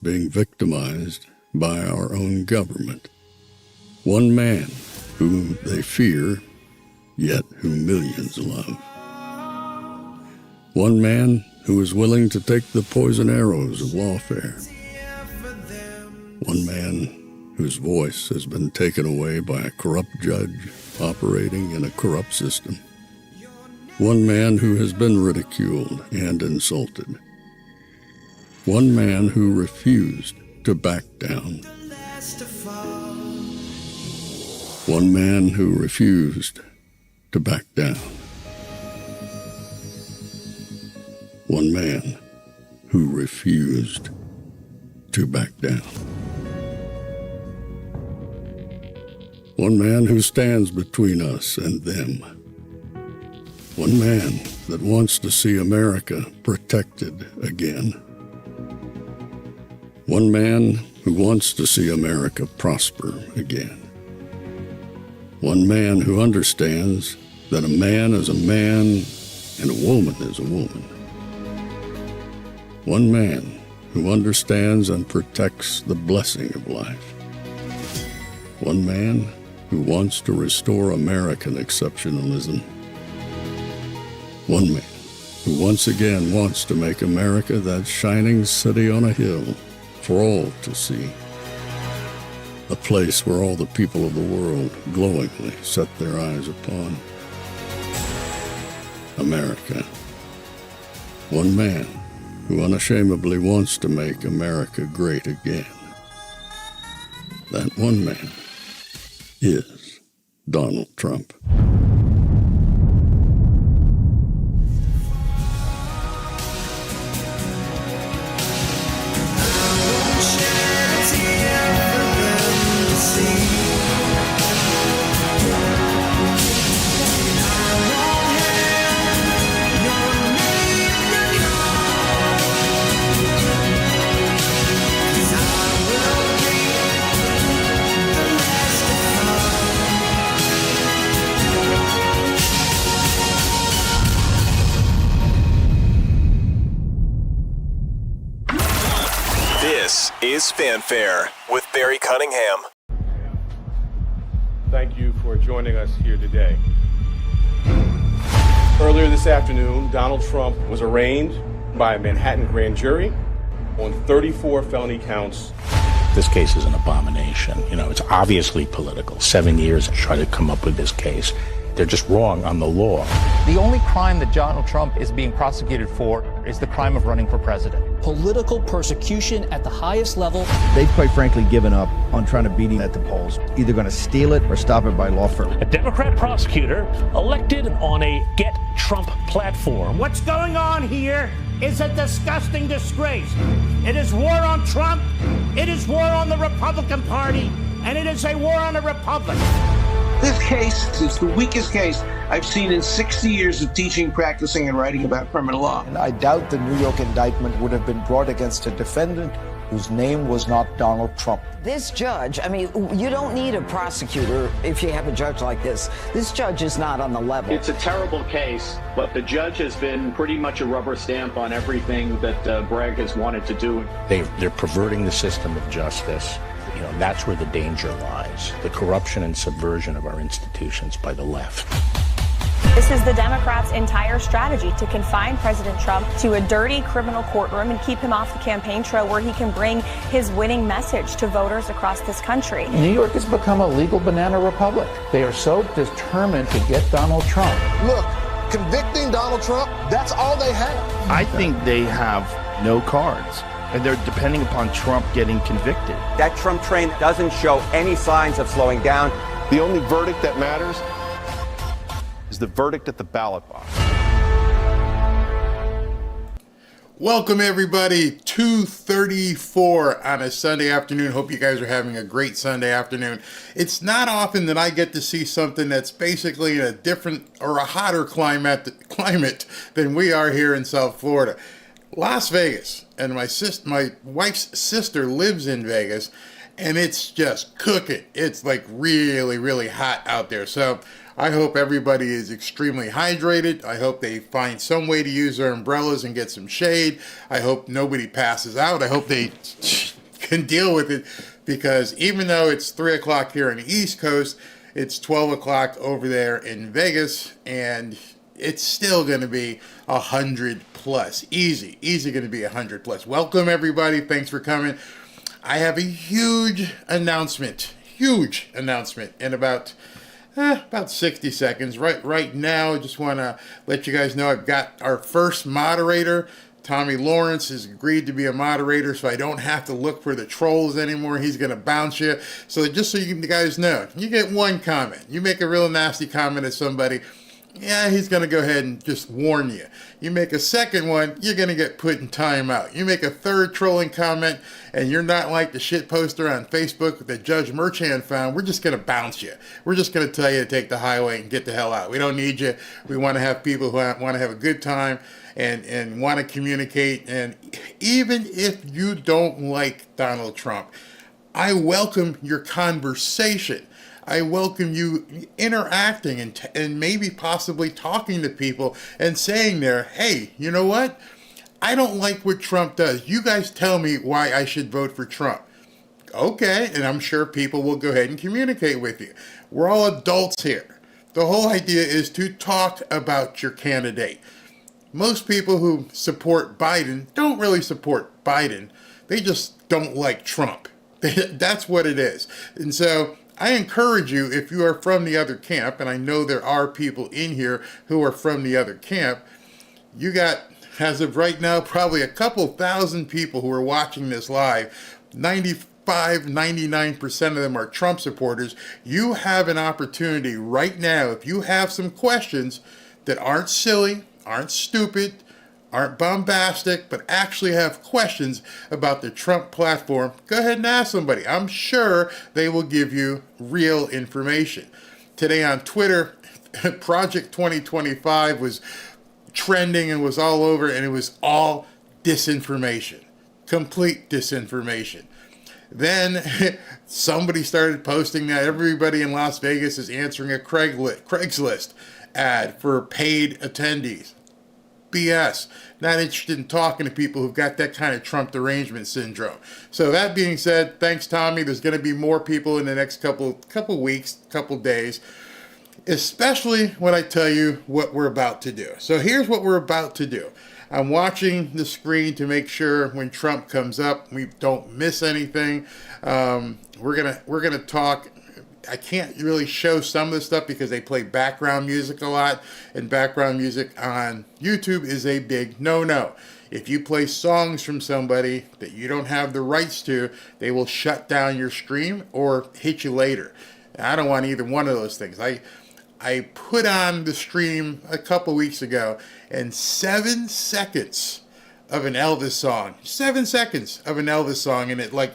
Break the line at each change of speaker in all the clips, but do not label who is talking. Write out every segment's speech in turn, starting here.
being victimized by our own government. One man whom they fear, yet who millions love. One man who is willing to take the poison arrows of lawfare. One man whose voice has been taken away by a corrupt judge operating in a corrupt system. One man who has been ridiculed and insulted. One man who refused to back down. One man who refused to back down. One man who refused to back down. One man who stands between us and them. One man that wants to see America protected again. One man who wants to see America prosper again. One man who understands that a man is a man and a woman is a woman. One man who understands and protects the blessing of life. One man who wants to restore American exceptionalism. One man who once again wants to make America that shining city on a hill for all to see. A place where all the people of the world glowingly set their eyes upon. America. One man who unashamedly wants to make America great again. That one man is Donald Trump.
This is Fanfare with Barry Cunningham.
Thank you for joining us here today. Earlier this afternoon, Donald Trump was arraigned by a Manhattan grand jury on 34 felony counts.
This case is an abomination. It's obviously political. 7 years to try to come up with this case. They're just wrong on the law.
The only crime that Donald Trump is being prosecuted for is the crime of running for president.
Political persecution at the highest level.
They've quite frankly given up on trying to beat him at the polls. Either going to steal it or stop it by law firm.
A Democrat prosecutor elected on a Get Trump platform.
What's going on here is a disgusting disgrace. It is war on Trump, it is war on the Republican Party, and it is a war on the Republic.
This case is the weakest case I've seen in 60 years of teaching, practicing, and writing about criminal law.
And I doubt the New York indictment would have been brought against a defendant whose name was not Donald Trump.
This judge, you don't need a prosecutor if you have a judge like this. This judge is not on the level.
It's a terrible case, but the judge has been pretty much a rubber stamp on everything that Bragg has wanted to do.
They're perverting the system of justice. That's where the danger lies. The corruption and subversion of our institutions by the left.
This is the Democrats' entire strategy to confine President Trump to a dirty criminal courtroom and keep him off the campaign trail where he can bring his winning message to voters across this country.
New York has become a legal banana republic. They are so determined to get Donald Trump.
Look, convicting Donald Trump, that's all they have.
I think they have no cards. And they're depending upon Trump getting convicted.
That Trump train doesn't show any signs of slowing down.
The only verdict that matters is the verdict at the ballot box.
Welcome, everybody. 2:34 on a Sunday afternoon. Hope you guys are having a great Sunday afternoon. It's not often that I get to see something that's basically in a different or a hotter climate than we are here in South Florida. Las Vegas, and my wife's sister lives in Vegas, and it's just cooking. It's like really, really hot out there. So I hope everybody is extremely hydrated. I hope they find some way to use their umbrellas and get some shade. I hope nobody passes out. I hope they can deal with it, because even though it's 3 o'clock here on the East Coast, it's 12 o'clock over there in Vegas, and it's still going to be 100 plus. Easy going to be 100 plus. Welcome, everybody. Thanks for coming. I have a huge announcement in about 60 seconds. Right now, I just want to let you guys know I've got our first moderator. Tommy Lawrence has agreed to be a moderator, so I don't have to look for the trolls anymore. He's going to bounce you. So just so you guys know, you get one comment. You make a real nasty comment at somebody, yeah, he's going to go ahead and just warn you. You make a second one, you're going to get put in timeout. You make a third trolling comment, and you're not like the shit poster on Facebook that Judge Merchan found, we're just going to bounce you. We're just going to tell you to take the highway and get the hell out. We don't need you. We want to have people who want to have a good time and want to communicate. And even if you don't like Donald Trump, I welcome your conversation. I welcome you interacting and maybe possibly talking to people and saying there, hey, you know what? I don't like what Trump does. You guys tell me why I should vote for Trump. Okay, and I'm sure people will go ahead and communicate with you. We're all adults here. The whole idea is to talk about your candidate. Most people who support Biden don't really support Biden. They just don't like Trump. That's what it is. And so I encourage you, if you are from the other camp, and I know there are people in here who are from the other camp, you got, as of right now, probably a couple thousand people who are watching this live. 99% of them are Trump supporters. You have an opportunity right now, if you have some questions that aren't silly, aren't stupid, aren't bombastic, but actually have questions about the Trump platform, go ahead and ask somebody. I'm sure they will give you real information. Today on Twitter, Project 2025 was trending and was all over, and it was all disinformation, complete disinformation. Then somebody started posting that everybody in Las Vegas is answering a Craigslist ad for paid attendees. BS. Not interested in talking to people who've got that kind of Trump derangement syndrome. So that being said, thanks, Tommy. There's going to be more people in the next couple weeks, couple days, especially when I tell you what we're about to do. So here's what we're about to do. I'm watching the screen to make sure when Trump comes up, we don't miss anything. We're gonna talk. I can't really show some of the stuff because they play background music a lot, and background music on YouTube is a big no-no. If you play songs from somebody that you don't have the rights to, they will shut down your stream or hit you later. I don't want either one of those things. I put on the stream a couple weeks ago, and 7 seconds of an Elvis song, 7 seconds of an Elvis song, and it like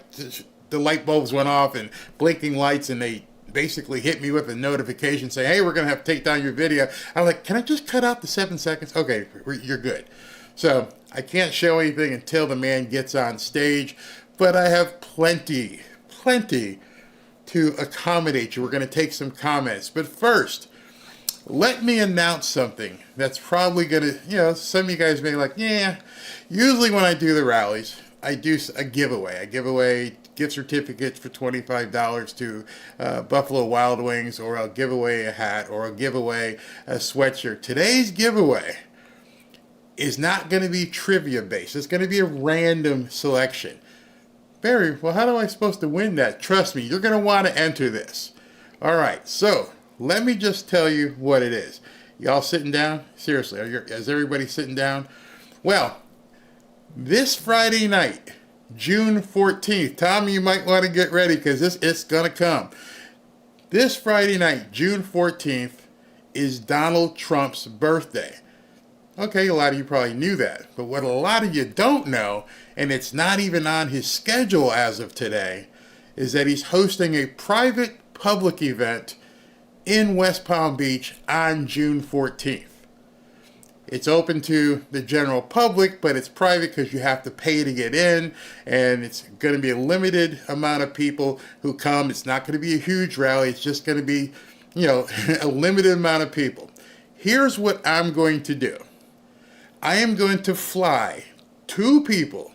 the light bulbs went off and blinking lights, and they basically hit me with a notification saying, hey, we're going to have to take down your video. I'm like, can I just cut out the 7 seconds? Okay, you're good. So I can't show anything until the man gets on stage, but I have plenty to accommodate you. We're going to take some comments. But first, let me announce something that's probably going to, some of you guys may be like, yeah, usually when I do the rallies, I do a giveaway. I give away gift certificates for $25 to Buffalo Wild Wings, or I'll give away a hat, or I'll give away a sweatshirt. Today's giveaway is not going to be trivia based. It's going to be a random selection. Barry, well, how am I supposed to win that? Trust me, you're going to want to enter this. All right, so let me just tell you what it is. Y'all sitting down? Seriously, is everybody sitting down? Well, this Friday night, June 14th. Tommy, you might want to get ready because it's going to come. This Friday night, June 14th, is Donald Trump's birthday. Okay, a lot of you probably knew that. But what a lot of you don't know, and it's not even on his schedule as of today, is that he's hosting a private public event in West Palm Beach on June 14th. It's open to the general public, but it's private because you have to pay to get in, and it's going to be a limited amount of people who come. It's not going to be a huge rally. It's just going to be, a limited amount of people. Here's what I'm going to do. I am going to fly 2 people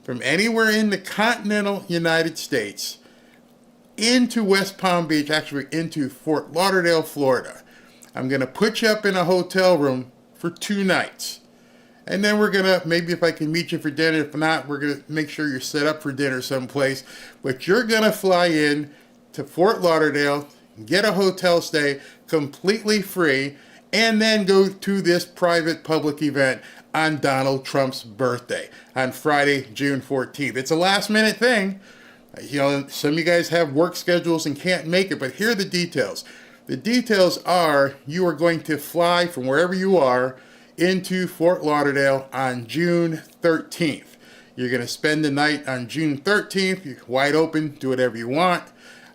from anywhere in the continental United States into West Palm Beach, actually into Fort Lauderdale, Florida. I'm going to put you up in a hotel room for 2 nights. And then we're going to, maybe if I can meet you for dinner, if not, we're going to make sure you're set up for dinner someplace. But you're going to fly in to Fort Lauderdale, get a hotel stay completely free, and then go to this private public event on Donald Trump's birthday on Friday, June 14th. It's a last minute thing. You know, some of you guys have work schedules and can't make it, but here are the details. The details are you are going to fly from wherever you are into Fort Lauderdale on June 13th. You're going to spend the night on June 13th. You're wide open, do whatever you want.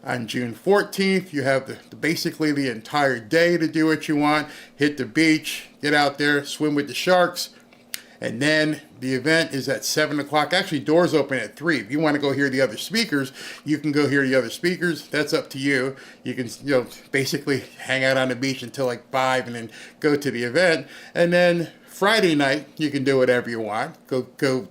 On June 14th, you have basically the entire day to do what you want. Hit the beach, get out there, swim with the sharks. And then the event is at 7 o'clock. Actually, doors open at 3. If you want to go hear the other speakers, you can go hear the other speakers. That's up to you. You can, basically hang out on the beach until like 5 and then go to the event. And then Friday night, you can do whatever you want. Go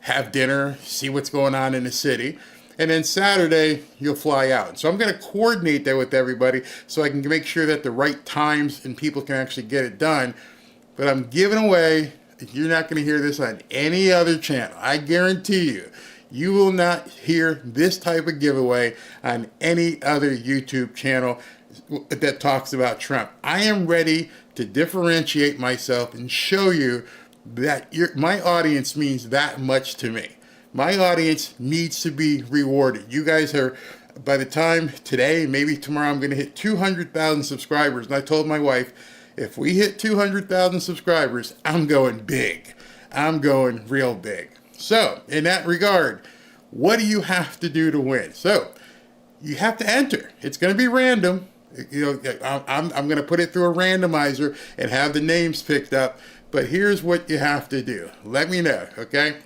have dinner, see what's going on in the city. And then Saturday, you'll fly out. So I'm going to coordinate that with everybody so I can make sure that the right times and people can actually get it done. But I'm giving away, you're not going to hear this on any other channel. I guarantee you, you will not hear this type of giveaway on any other YouTube channel that talks about Trump. I am ready to differentiate myself and show you that my audience means that much to me. My audience needs to be rewarded. You guys are, by the time today, maybe tomorrow, I'm going to hit 200,000 subscribers. And I told my wife, if we hit 200,000 subscribers, I'm going big. I'm going real big. So, in that regard, what do you have to do to win? So, you have to enter. It's going to be random. I'm going to put it through a randomizer and have the names picked up. But here's what you have to do. Let me know, okay?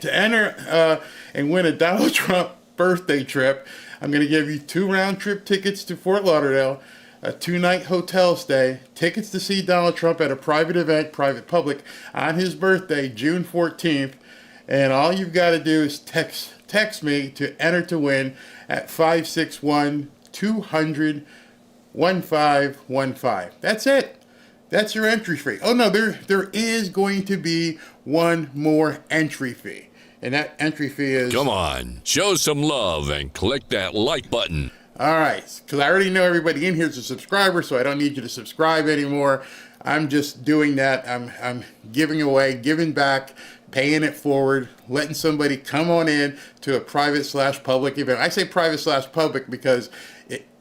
To enter and win a Donald Trump birthday trip, I'm going to give you 2 round-trip tickets to Fort Lauderdale, a 2-night hotel stay, tickets to see Donald Trump at a private event, private public, on his birthday, June 14th. And all you've got to do is text me to enter to win at 561-200-1515. That's it. That's your entry fee. Oh no, there is going to be one more entry fee. And that entry fee is...
Come on, show some love and click that like button.
All right, because I already know everybody in here is a subscriber, so I don't need you to subscribe anymore. I'm just doing that. I'm giving away, giving back, paying it forward, letting somebody come on in to a private/public event. I say private/public because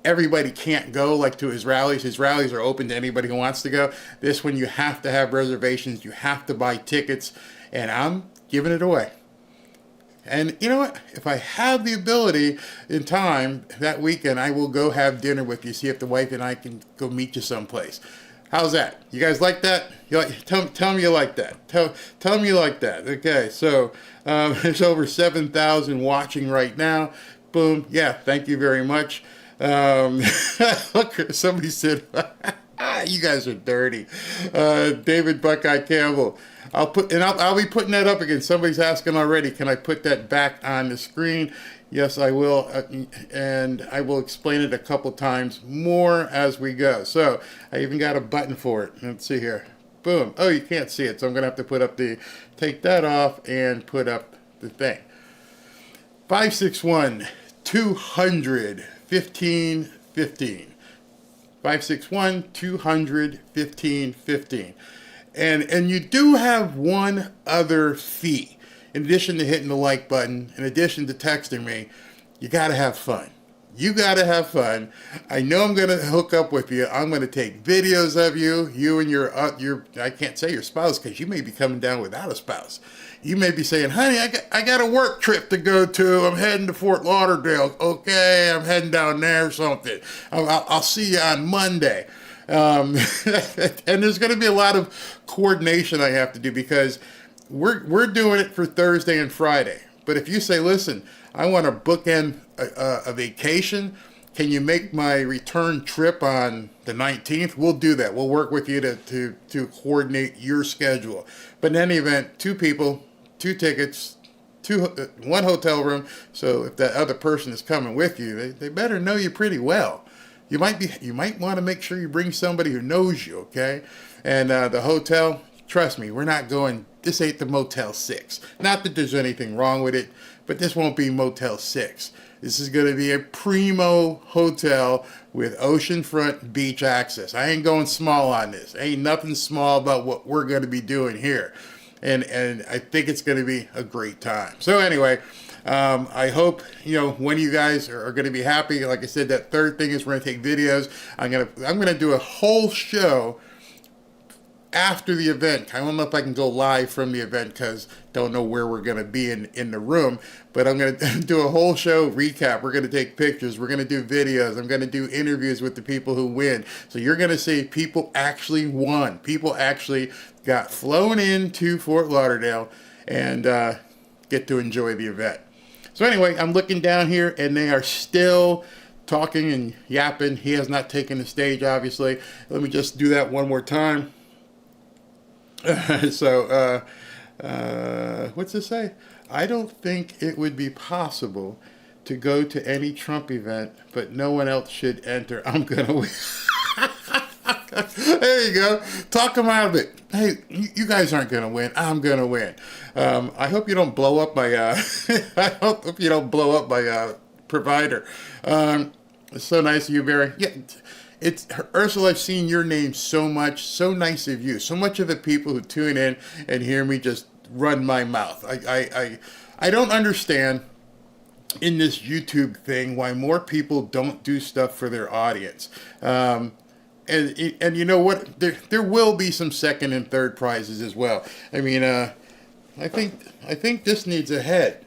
everybody can't go like to his rallies. His rallies are open to anybody who wants to go. This one, you have to have reservations. You have to buy tickets, and I'm giving it away. And you know what? If I have the ability in time that weekend, I will go have dinner with you, see if the wife and I can go meet you someplace. How's that? You guys like that? Tell me you like that. Tell me you like that. Okay, so there's over 7,000 watching right now. Boom. Yeah, thank you very much. Look, somebody said, you guys are dirty. David Buckeye Campbell. I'll be putting that up again. Somebody's asking already, can I put that back on the screen? Yes, I will. And I will explain it a couple times more as we go. So I even got a button for it. Let's see here. Boom. Oh, you can't see it. So I'm going to have to take that off and put up the thing. 561-200-1515. 561-200-1515. And you do have one other fee. In addition to hitting the like button, in addition to texting me, you got to have fun. You got to have fun. I know I'm going to hook up with you. I'm going to take videos of you and your I can't say your spouse because you may be coming down without a spouse. You may be saying, honey, I got a work trip to go to. I'm heading to Fort Lauderdale. Okay, I'm heading down there or something. I'll see you on Monday. And there's going to be a lot of coordination I have to do because we're doing it for Thursday and Friday. But if you say, listen, I want to bookend a vacation, can you make my return trip on the 19th? We'll do that. We'll work with you to coordinate your schedule. But in any event, 2 people, 2 tickets, one hotel room. So if that other person is coming with you, they better know you pretty well. You might want to make sure you bring somebody who knows you, okay? And the hotel, trust me, we're not going, this ain't the Motel 6. Not that there's anything wrong with it, but this won't be Motel 6. This is going to be a primo hotel with oceanfront beach access. I ain't going small on this. Ain't nothing small about what we're going to be doing here. And I think it's going to be a great time. So anyway, I hope, one of you guys are going to be happy. Like I said, that third thing is we're going to take videos. I'm going to do a whole show after the event. I don't know if I can go live from the event because don't know where we're going to be in the room, but I'm going to do a whole show recap. We're going to take pictures. We're going to do videos. I'm going to do interviews with the people who win. So you're going to see people actually won. People actually got flown into Fort Lauderdale and get to enjoy the event. So anyway, I'm looking down here and they are still talking and yapping. He has not taken the stage, obviously. Let me just do that one more time. So, what's this say? I don't think it would be possible to go to any Trump event, but no one else should enter. I'm going to win. There you go. Talk them out of it. Hey, you guys aren't going to win. I'm going to win. I hope you don't blow up my, I hope you don't blow up my provider. It's so nice of you, Barry. Yeah. It's Ursula, I've seen your name so much. So nice of you. So much of the people who tune in and hear me just run my mouth. I don't understand in this YouTube thing why more people don't do stuff for their audience. And you know what? There will be some second and third prizes as well. I mean, I think this needs a head.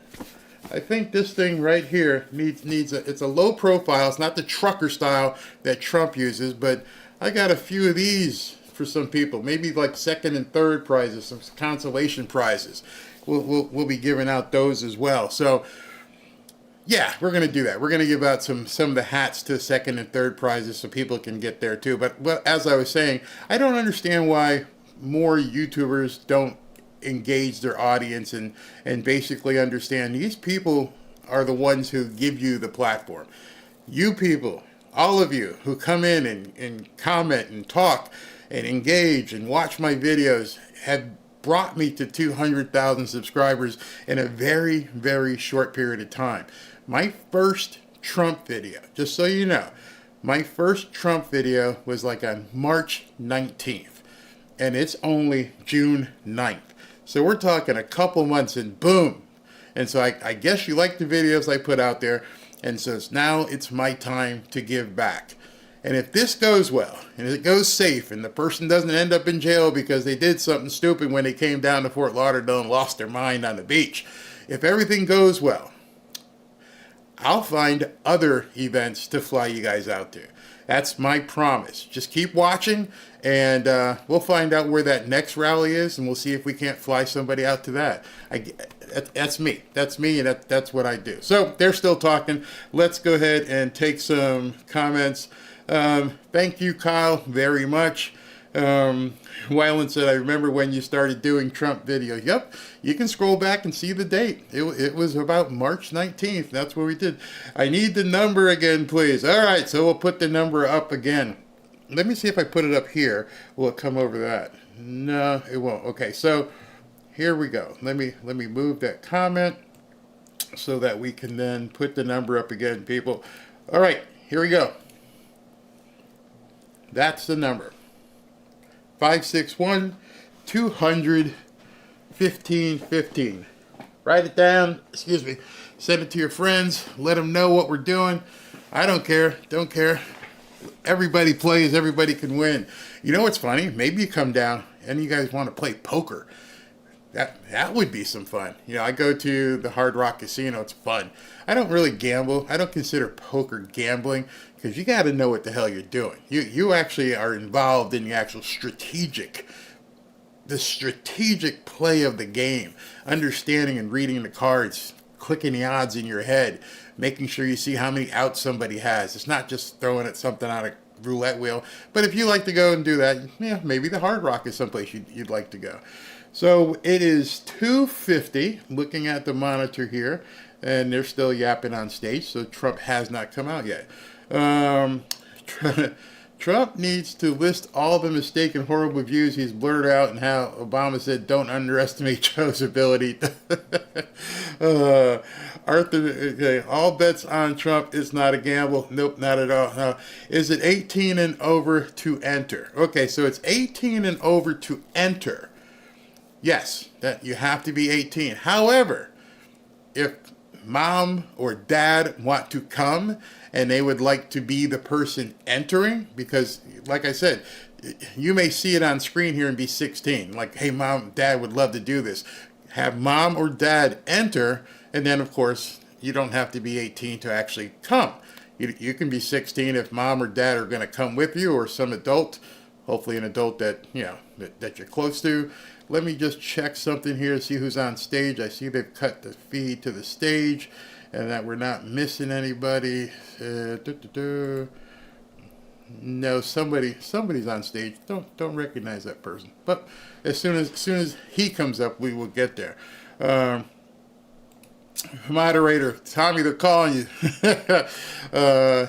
I think this thing right here it's a low profile. It's not the trucker style that Trump uses, but I got a few of these for some people. Maybe like second and third prizes, some consolation prizes. We'll be giving out those as well. So yeah, we're gonna do that. We're gonna give out some of the hats to second and third prizes so people can get there too. But as I was saying, I don't understand why more YouTubers don't engage their audience and basically understand these people are the ones who give you the platform. You people, all of you who come in and comment and talk and engage and watch my videos have brought me to 200,000 subscribers in a very, very short period of time. My first Trump video, just so you know, my first Trump video was like on March 19th and it's only June 9th. So we're talking a couple months and boom. And so I guess you like the videos I put out there. And so now it's my time to give back. And if this goes well, and it goes safe, and the person doesn't end up in jail because they did something stupid when they came down to Fort Lauderdale and lost their mind on the beach, if everything goes well, I'll find other events to fly you guys out to. That's my promise. Just keep watching, and we'll find out where that next rally is, and we'll see if we can't fly somebody out to that. That's me. That's me, and that's what I do. So they're still talking. Let's go ahead and take some comments. Thank you, Kyle, very much. Wyland said, I remember when you started doing Trump videos. Yep, you can scroll back and see the date. It was about March 19th. That's what we did. I need the number again, please. All right, so we'll put the number up again. Let me see if I put it up here. Will it come over that? No, it won't. Okay, so here we go. Let me move that comment so that we can then put the number up again, people. All right, here we go. That's the number. 561-200-1515. Write it down. Excuse me. Send it to your friends. Let them know what we're doing. I don't care. Don't care. Everybody plays. Everybody can win. You know what's funny? Maybe you come down and you guys want to play poker. That would be some fun. You know, I go to the Hard Rock Casino. It's fun. I don't really gamble. I don't consider poker gambling because you got to know what the hell you're doing. You actually are involved in the actual strategic play of the game, understanding and reading the cards, clicking the odds in your head, making sure you see how many outs somebody has. It's not just throwing at something on a roulette wheel. But if you like to go and do that, yeah, maybe the Hard Rock is someplace you'd like to go. So it is 2:50, looking at the monitor here, and they're still yapping on stage, so Trump has not come out yet. Trump needs to list all the mistaken, horrible views he's blurted out and how Obama said, don't underestimate Joe's ability. Okay, all bets on Trump. It's not a gamble. Nope, not at all. No. Is it 18 and over to enter? Okay, so it's 18 and over to enter. Yes, that you have to be 18. However, if mom or dad want to come and they would like to be the person entering, because like I said, you may see it on screen here and be 16. Like, hey, mom, dad would love to do this. Have mom or dad enter, and then of course you don't have to be 18 to actually come. You can be 16 if mom or dad are going to come with you, or some adult, hopefully an adult that that you're close to. Let me just check something here, see who's on stage. I see they've cut the feed to the stage and that we're not missing anybody. No, somebody's on stage. Don't recognize that person. But as soon as he comes up, we will get there. Moderator, Tommy, they're calling you.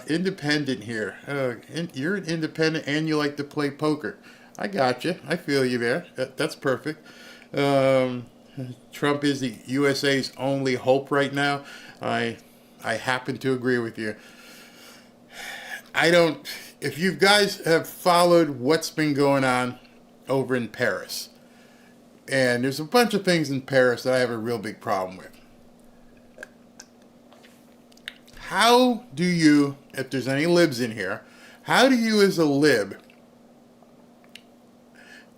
Independent here. You're an independent and you like to play poker. I got you. I feel you there. That's perfect. Trump is the USA's only hope right now. I happen to agree with you. If you guys have followed what's been going on over in Paris, and there's a bunch of things in Paris that I have a real big problem with. How do you, if there's any libs in here, how do you as a lib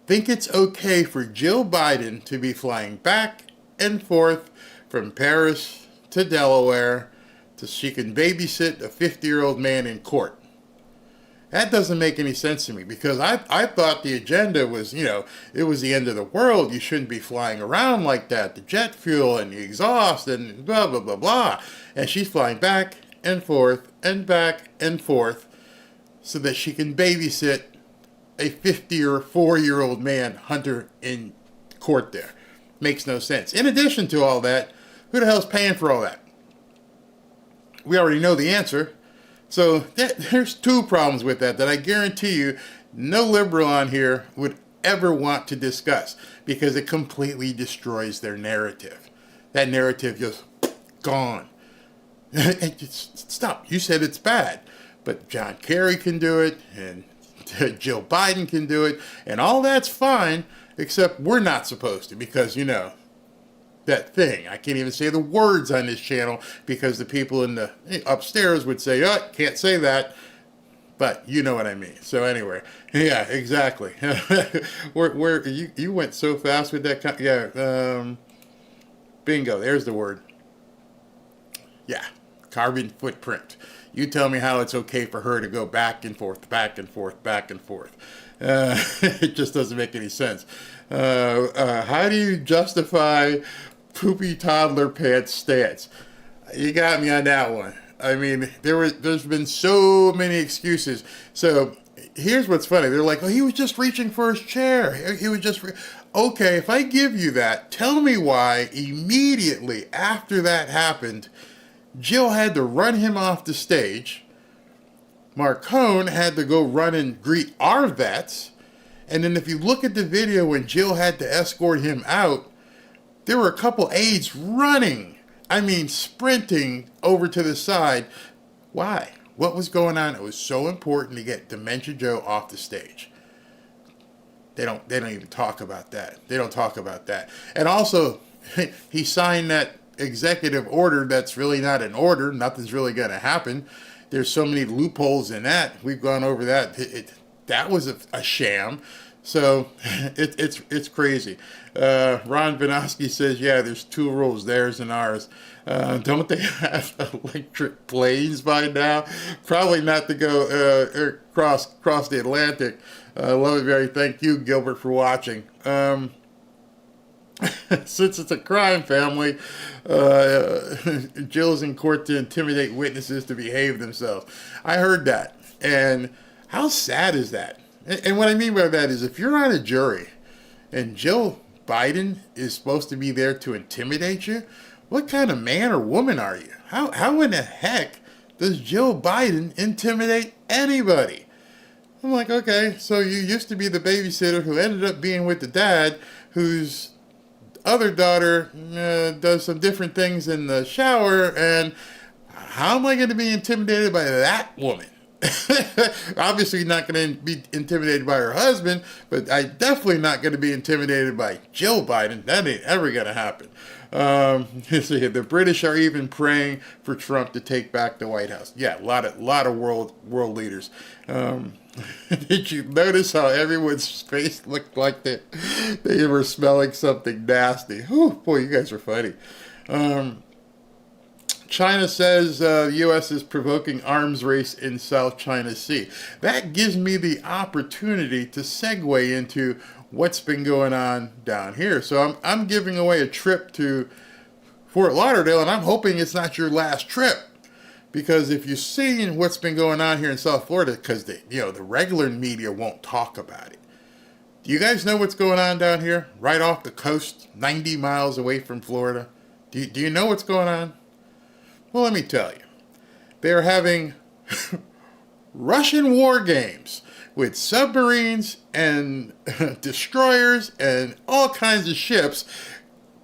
think it's okay for Jill Biden to be flying back and forth from Paris to Delaware so she can babysit a 50-year-old man in court? That doesn't make any sense to me, because I thought the agenda was, it was the end of the world. You shouldn't be flying around like that. The jet fuel and the exhaust and blah, blah, blah, blah. And she's flying back and forth and back and forth so that she can babysit a 50 or 4-year-old man, Hunter, in court there. Makes no sense. In addition to all that, who the hell's paying for all that? We already know the answer. So there's two problems with that I guarantee you no liberal on here would ever want to discuss, because it completely destroys their narrative. That narrative just gone. Stop. You said it's bad, but John Kerry can do it, and Jill Biden can do it, and all that's fine, except we're not supposed to, because, that thing. I can't even say the words on this channel because the people in the upstairs would say, oh, can't say that. But you know what I mean. So anyway, yeah, exactly. where you went so fast with that. Yeah. Bingo. There's the word. Yeah. Carbon footprint. You tell me how it's okay for her to go back and forth, back and forth, back and forth. It just doesn't make any sense. How do you justify poopy toddler pants stance? You got me on that one. I mean, there's been so many excuses. So here's what's funny. They're like, oh, he was just reaching for his chair. He was just... Okay, if I give you that, tell me why immediately after that happened, Jill had to run him off the stage. Marcone had to go run and greet our vets. And then if you look at the video when Jill had to escort him out, there were a couple aides running. I mean, sprinting over to the side. Why? What was going on? It was so important to get Dementia Joe off the stage. They don't even talk about that. They don't talk about that. And also, he signed that executive order that's really not an order. Nothing's really going to happen. There's so many loopholes in that. We've gone over that. That was a sham. So it's crazy. Ron Vinosky says, yeah, there's two rules, theirs and ours. Don't they have electric planes by now? Probably not to go cross the Atlantic. Love it, Barry. Thank you, Gilbert, for watching. Since it's a crime family, Jill's in court to intimidate witnesses to behave themselves. I heard that. And how sad is that? And what I mean by that is, if you're on a jury and Jill Biden is supposed to be there to intimidate you? What kind of man or woman are you? How in the heck does Joe Biden intimidate anybody? I'm like, okay, so you used to be the babysitter who ended up being with the dad, whose other daughter does some different things in the shower, and how am I going to be intimidated by that woman? Obviously not going to be intimidated by her husband, but I'm definitely not going to be intimidated by Jill Biden. That ain't ever going to happen. The British are even praying for Trump to take back the White House. Yeah, a lot of world leaders. Did you notice how everyone's face looked like they were smelling something nasty? Whew, boy, you guys are funny. China says the U.S. is provoking arms race in South China Sea. That gives me the opportunity to segue into what's been going on down here. So I'm giving away a trip to Fort Lauderdale, and I'm hoping it's not your last trip. Because if you've seen what's been going on here in South Florida, because the regular media won't talk about it. Do you guys know what's going on down here? Right off the coast, 90 miles away from Florida. Do you know what's going on? Well, let me tell you. They're having Russian war games with submarines and destroyers and all kinds of ships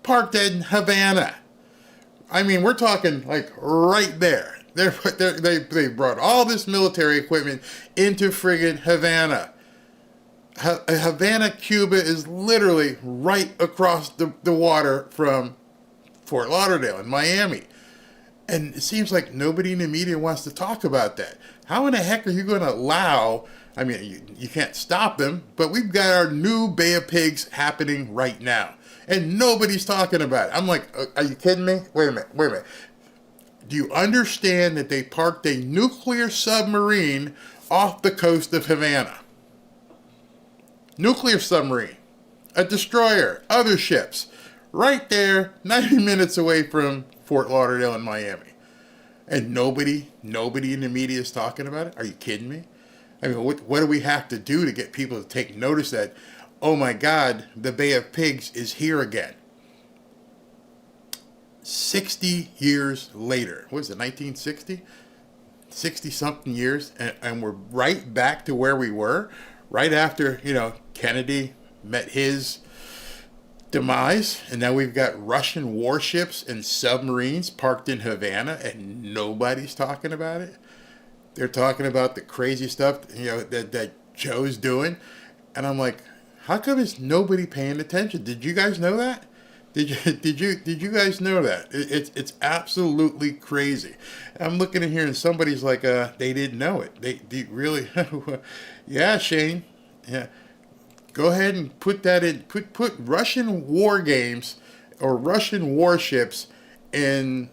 parked in Havana. I mean, we're talking like right there. They brought all this military equipment into friggin' Havana. Havana, Cuba is literally right across the water from Fort Lauderdale and Miami. And it seems like nobody in the media wants to talk about that. How in the heck are you going to allow, I mean, you can't stop them, but we've got our new Bay of Pigs happening right now. And nobody's talking about it. I'm like, are you kidding me? Wait a minute. Do you understand that they parked a nuclear submarine off the coast of Havana? Nuclear submarine, a destroyer, other ships, right there, 90 minutes away from Fort Lauderdale and Miami. And nobody in the media is talking about it? Are you kidding me? I mean, what do we have to do to get people to take notice that, oh my God, the Bay of Pigs is here again? 60 years later. What is it, 1960? 60-something years, and we're right back to where we were, right after, Kennedy met his demise, and now we've got Russian warships and submarines parked in Havana, and nobody's talking about it. They're talking about the crazy stuff, that Joe's doing, and I'm like, how come is nobody paying attention? Did you guys know that? Did you guys know that? It's absolutely crazy. I'm looking in here and somebody's like, they didn't know it. They really, yeah, Shane, yeah. Go ahead and put that in. Put Russian war games or Russian warships in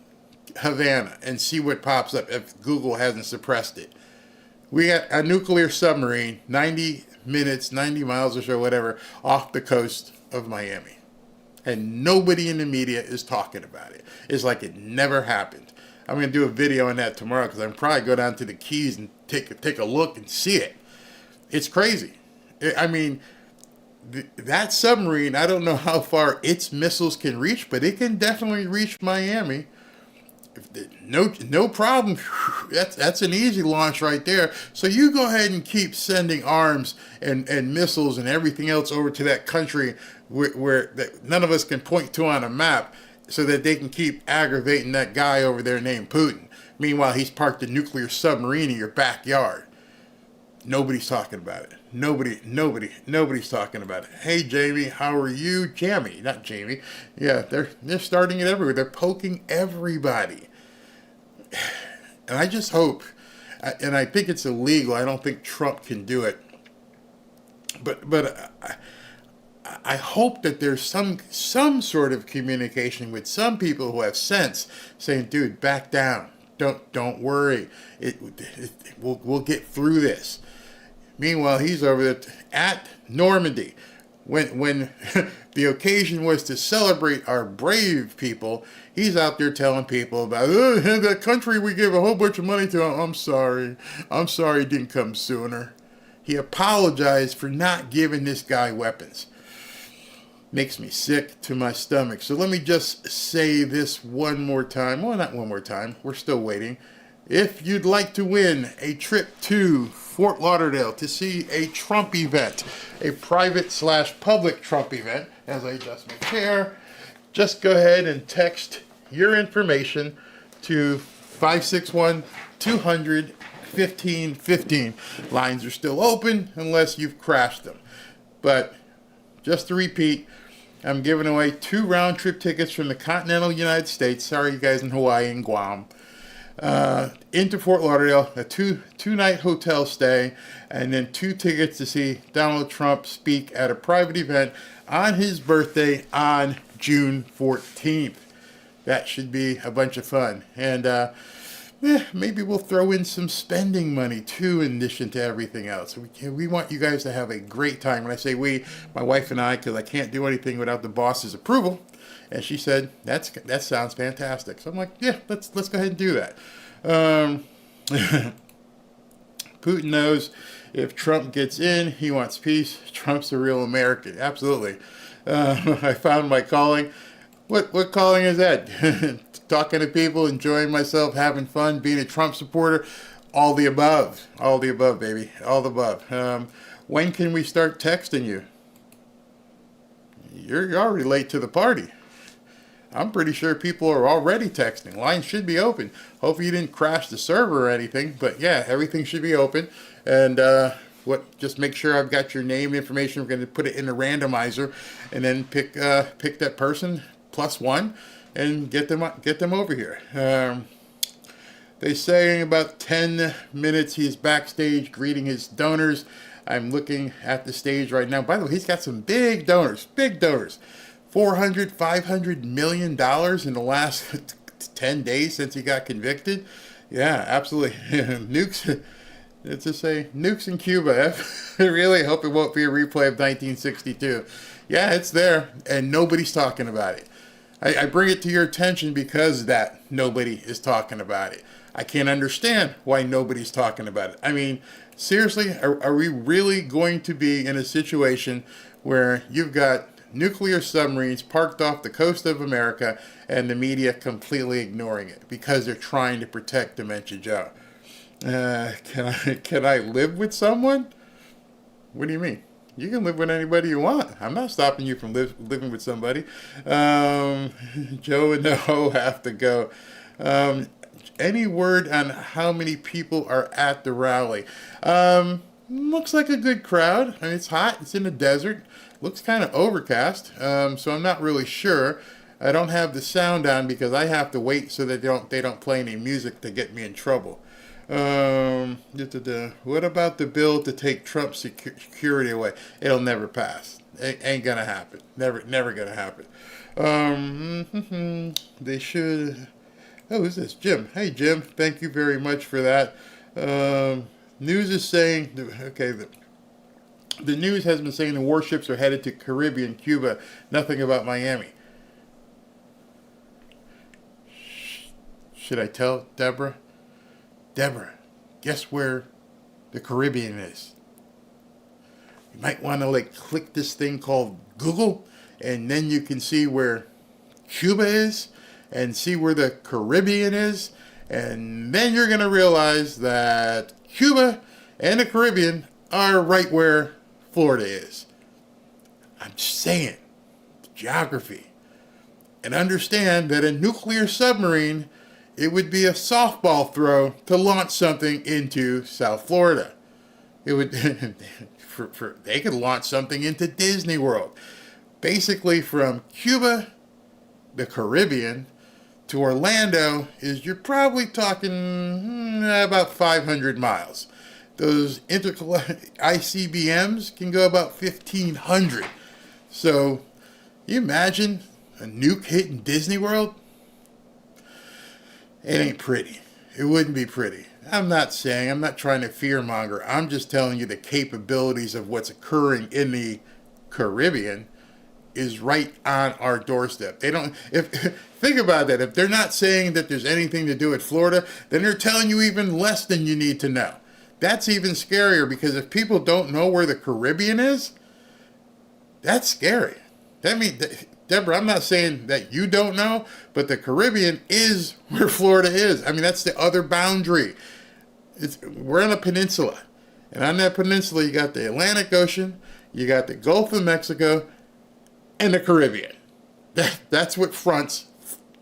Havana and see what pops up if Google hasn't suppressed it. We got a nuclear submarine, 90 minutes, 90 miles or so, whatever, off the coast of Miami. And nobody in the media is talking about it. It's like it never happened. I'm going to do a video on that tomorrow because I'm probably go down to the Keys and take a look and see it. It's crazy. I mean, that submarine, I don't know how far its missiles can reach, but it can definitely reach Miami. No problem. That's an easy launch right there. So you go ahead and keep sending arms and missiles and everything else over to that country where none of us can point to on a map so that they can keep aggravating that guy over there named Putin. Meanwhile, he's parked a nuclear submarine in your backyard. Nobody's talking about it. Nobody's talking about it. Hey, Jamie, how are you? Jamie, not Jamie. Yeah, they're starting it everywhere. They're poking everybody. And I just hope, and I think it's illegal. I don't think Trump can do it. But I hope that there's some sort of communication with some people who have sense, saying, "Dude, back down. Don't worry. We'll get through this." Meanwhile, he's over there at Normandy. When the occasion was to celebrate our brave people, he's out there telling people about that country we give a whole bunch of money to. I'm sorry it didn't come sooner. He apologized for not giving this guy weapons. makes me sick to my stomach. So let me just say this one more time. Well, not one more time. We're still waiting. If you'd like to win a trip to Fort Lauderdale to see a Trump event, a private/public Trump event, as I adjust my chair, just go ahead and text your information to 561-200-1515. Lines are still open unless you've crashed them. But just to repeat, I'm giving away 2 round-trip tickets from the continental United States. Sorry, you guys in Hawaii and Guam. Into Fort Lauderdale, a two-night hotel stay, and then 2 tickets to see Donald Trump speak at a private event on his birthday on June 14th. That should be a bunch of fun. And maybe we'll throw in some spending money too in addition to everything else. We want you guys to have a great time. When I say we, my wife and I, because I can't do anything without the boss's approval. And she said, that sounds fantastic. So I'm like, yeah, let's go ahead and do that. Putin knows if Trump gets in, he wants peace. Trump's a real American. Absolutely. I found my calling. What calling is that? Talking to people, enjoying myself, having fun, being a Trump supporter. All the above. All the above, baby. All the above. When can we start texting you? You're already late to the party. I'm pretty sure people are already texting. Lines should be open. Hopefully you didn't crash the server or anything. But yeah, everything should be open. And just make sure I've got your name information. We're going to put it in a randomizer, and then pick that person +1 and get them over here. They say in about 10 minutes he's backstage greeting his donors. I'm looking at the stage right now. By the way, he's got some big donors. $400-500 million in the last 10 days since he got convicted. Yeah, absolutely. Nukes. Let's just say nukes in Cuba. I really hope it won't be a replay of 1962. Yeah, it's there, and nobody's talking about it. I bring it to your attention because that nobody is talking about it. I can't understand why nobody's talking about it. I mean, seriously, are we really going to be in a situation where you've got nuclear submarines parked off the coast of America and the media completely ignoring it because they're trying to protect Dementia Joe? Can I live with someone? What do you mean? You can live with anybody you want. I'm not stopping you from living with somebody. Joe and the Ho have to go. Any word on how many people are at the rally? Looks like a good crowd. I mean, it's hot. It's in the desert. Looks kind of overcast, so I'm not really sure. I don't have the sound on because I have to wait so that they don't play any music to get me in trouble. What about the bill to take Trump's security away? It'll never pass. It ain't gonna happen. Never gonna happen. They should. Oh, who's this? Jim. Hey, Jim. Thank you very much for that. News is saying, okay, the news has been saying the warships are headed to Caribbean, Cuba. Nothing about Miami. Should I tell Deborah? Deborah, guess where the Caribbean is? You might want to click this thing called Google, and then you can see where Cuba is and see where the Caribbean is, and then you're going to realize that Cuba and the Caribbean are right where Florida is. I'm just saying, geography. And understand that a nuclear submarine, it would be a softball throw to launch something into South Florida. It would, they could launch something into Disney World. Basically, from Cuba, the Caribbean, to Orlando you're probably talking about 500 miles. Those ICBMs can go about 1,500. So, you imagine a nuke hitting Disney World? It ain't pretty. It wouldn't be pretty. I'm not trying to fearmonger. I'm just telling you the capabilities of what's occurring in the Caribbean is right on our doorstep. Think about that. If they're not saying that there's anything to do with Florida, then they're telling you even less than you need to know. That's even scarier, because if people don't know where the Caribbean is, that's scary. That means, Deborah, I'm not saying that you don't know, but the Caribbean is where Florida is. I mean, that's the other boundary. We're on a peninsula. And on that peninsula, you got the Atlantic Ocean, you got the Gulf of Mexico, and the Caribbean. That's what fronts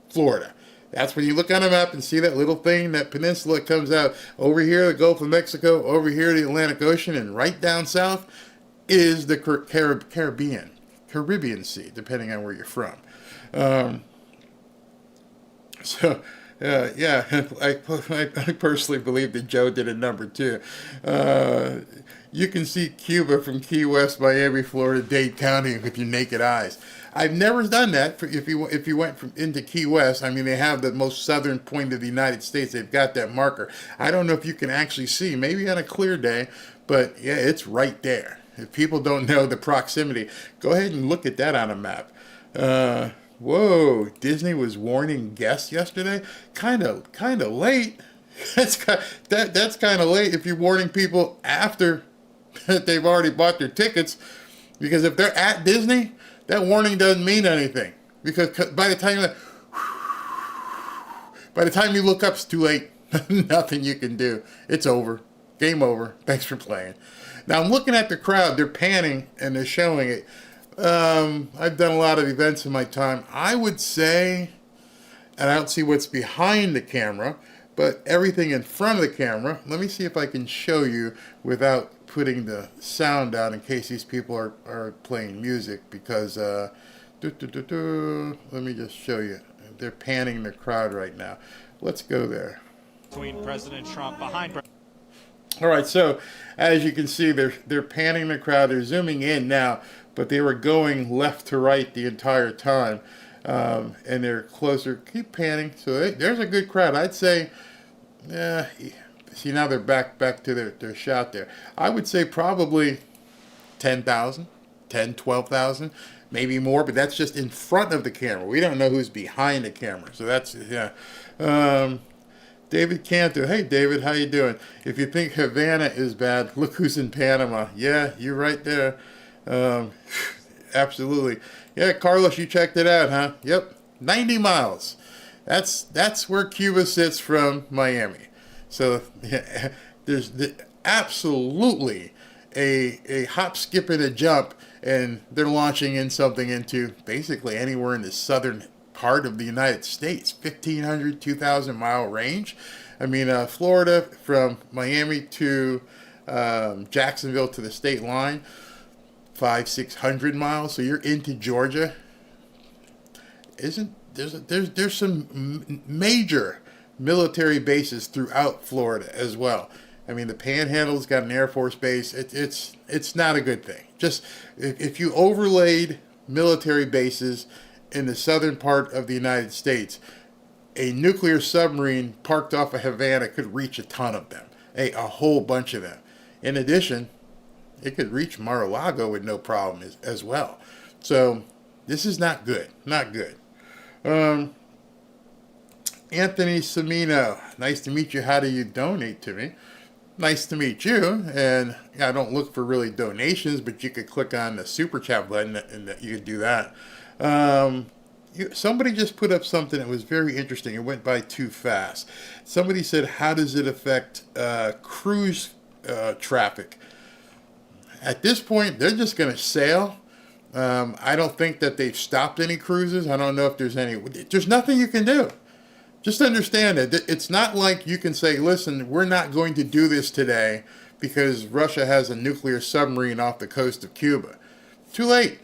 Florida. That's when you look on a map and see that little thing, that peninsula comes out. Over here, the Gulf of Mexico, over here, the Atlantic Ocean, and right down south is the Caribbean Sea, depending on where you're from. I personally believe that Joe did a number two. You can see Cuba from Key West, Miami, Florida, Dade County with your naked eyes. I've never done that. If you went into Key West, I mean, they have the most southern point of the United States. They've got that marker. I don't know if you can actually see, maybe on a clear day, but yeah, it's right there. If people don't know the proximity, go ahead and look at that on a map. Whoa, Disney was warning guests yesterday. Kind of late. That's kind of late if you're warning people after they've already bought their tickets, because if they're at Disney, that warning doesn't mean anything, because by the time you look up, it's too late. Nothing you can do. It's over. Game over. Thanks for playing. Now I'm looking at the crowd. They're panning and they're showing it. I've done a lot of events in my time. I would say, and I don't see what's behind the camera, but everything in front of the camera. Let me see if I can show you without putting the sound out in case these people are playing music, because let me just show you. They're panning the crowd right now. Let's go there.
Between President Trump behind.
All right, so as you can see, they're panning the crowd. They're zooming in now, but they were going left to right the entire time, and they're closer. Keep panning. So there's a good crowd. I'd say, see, now they're back to their shot there. I would say probably 10,000, 12,000, maybe more, but that's just in front of the camera. We don't know who's behind the camera. So that's, yeah. David Cantor. Hey, David, how you doing? If you think Havana is bad, look who's in Panama. Yeah, you're right there. Absolutely. Yeah, Carlos, you checked it out, huh? Yep, 90 miles. That's where Cuba sits from Miami. So yeah, there's absolutely a hop, skip, and a jump, and they're launching in something into basically anywhere in the southern part of the United States, 1,500, 2,000 mile range. I mean, Florida from Miami to Jacksonville to the state line, 500-600 miles. So you're into Georgia. There's some major military bases throughout Florida as well. I mean, the Panhandle's got an Air Force base. It's not a good thing. Just if you overlaid military bases in the southern part of the United States, a nuclear submarine parked off of Havana could reach a ton of them, a whole bunch of them. In addition, it could reach Mar-a-Lago with no problem as well. So this is not good, not good. Anthony Semino, nice to meet you. How do you donate to me? Nice to meet you. And I don't look for really donations, but you could click on the super chat button and you could do that. Somebody just put up something that was very interesting. It went by too fast. Somebody said, how does it affect cruise traffic? At this point, they're just going to sail. I don't think that they've stopped any cruises. I don't know if there's any. There's nothing you can do. Just understand it. It's not like you can say, listen, we're not going to do this today because Russia has a nuclear submarine off the coast of Cuba. Too late.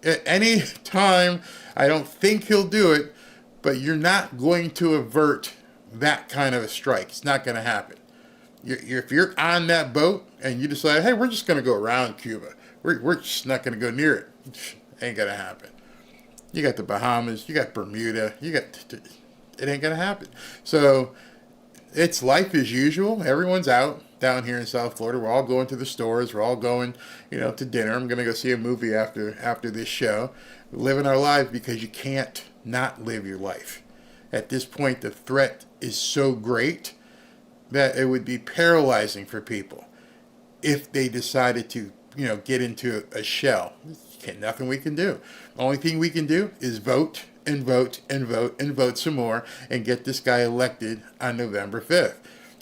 At any time, I don't think he'll do it, but you're not going to avert that kind of a strike. It's not going to happen. If you're on that boat and you decide, hey, we're just going to go around Cuba, we're just not going to go near it. Ain't going to happen. You got the Bahamas, you got Bermuda, it ain't going to happen. So it's life as usual. Everyone's out down here in South Florida. We're all going to the stores. We're all going, to dinner. I'm going to go see a movie after this show. We're living our lives because you can't not live your life. At this point, the threat is so great that it would be paralyzing for people if they decided to, get into a shell. Nothing we can do. The only thing we can do is vote and vote and vote and vote some more and get this guy elected on November 5th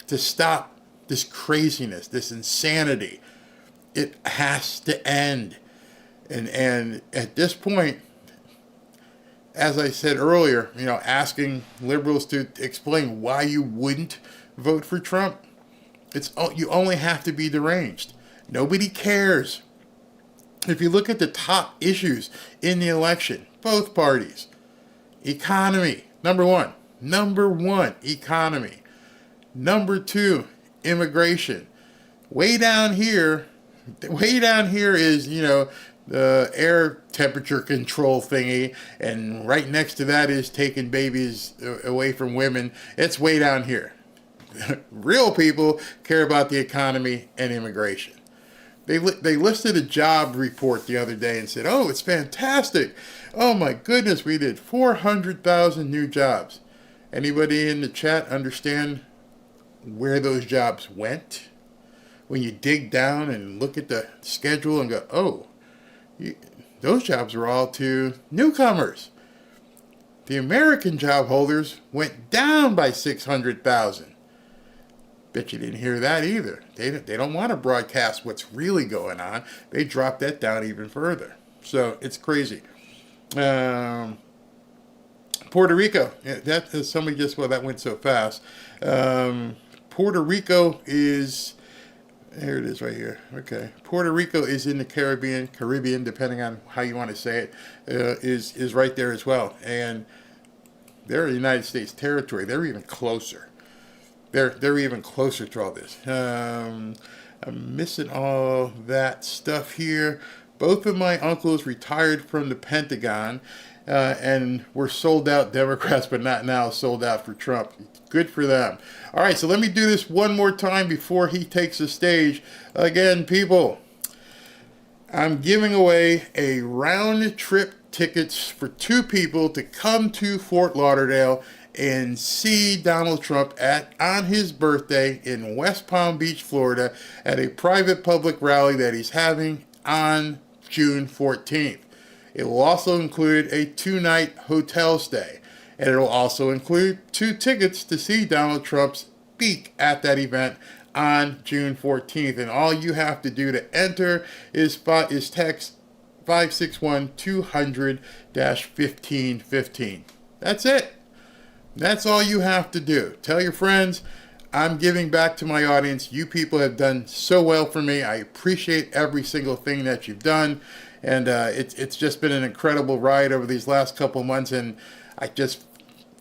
to stop this craziness, this insanity. It has to end. And at this point, as I said earlier, asking liberals to explain why you wouldn't vote for Trump, you only have to be deranged. Nobody cares. If you look at the top issues in the election, both parties, economy, number one, economy. Number two, immigration. Way down here is, the air temperature control thingy, and right next to that is taking babies away from women. It's way down here. Real people care about the economy and immigration. They listed a job report the other day and said, oh, it's fantastic. Oh my goodness, we did 400,000 new jobs. Anybody in the chat understand where those jobs went? When you dig down and look at the schedule and go, oh, those jobs were all to newcomers. The American job holders went down by 600,000. Bet you didn't hear that either. They don't want to broadcast what's really going on. They dropped that down even further. So it's crazy. Puerto Rico. That went so fast. Puerto Rico is... Here it is right here. Okay. Puerto Rico is in the Caribbean, depending on how you want to say it, is right there as well. And they're a United States territory. They're even closer. They're even closer to all this. I'm missing all that stuff here. Both of my uncles retired from the Pentagon and were sold out Democrats, but not now sold out for Trump. Good for them. All right, so let me do this one more time before he takes the stage. Again, people, I'm giving away a round trip tickets for 2 people to come to Fort Lauderdale and see Donald Trump on his birthday in West Palm Beach, Florida, at a private public rally that he's having on June 14th. It will also include a 2-night hotel stay. And it will also include 2 tickets to see Donald Trump speak at that event on June 14th. And all you have to do to enter is text 561-200-1515. That's it. That's all you have to do. Tell your friends, I'm giving back to my audience. You people have done so well for me. I appreciate every single thing that you've done. And it's just been an incredible ride over these last couple months. And I just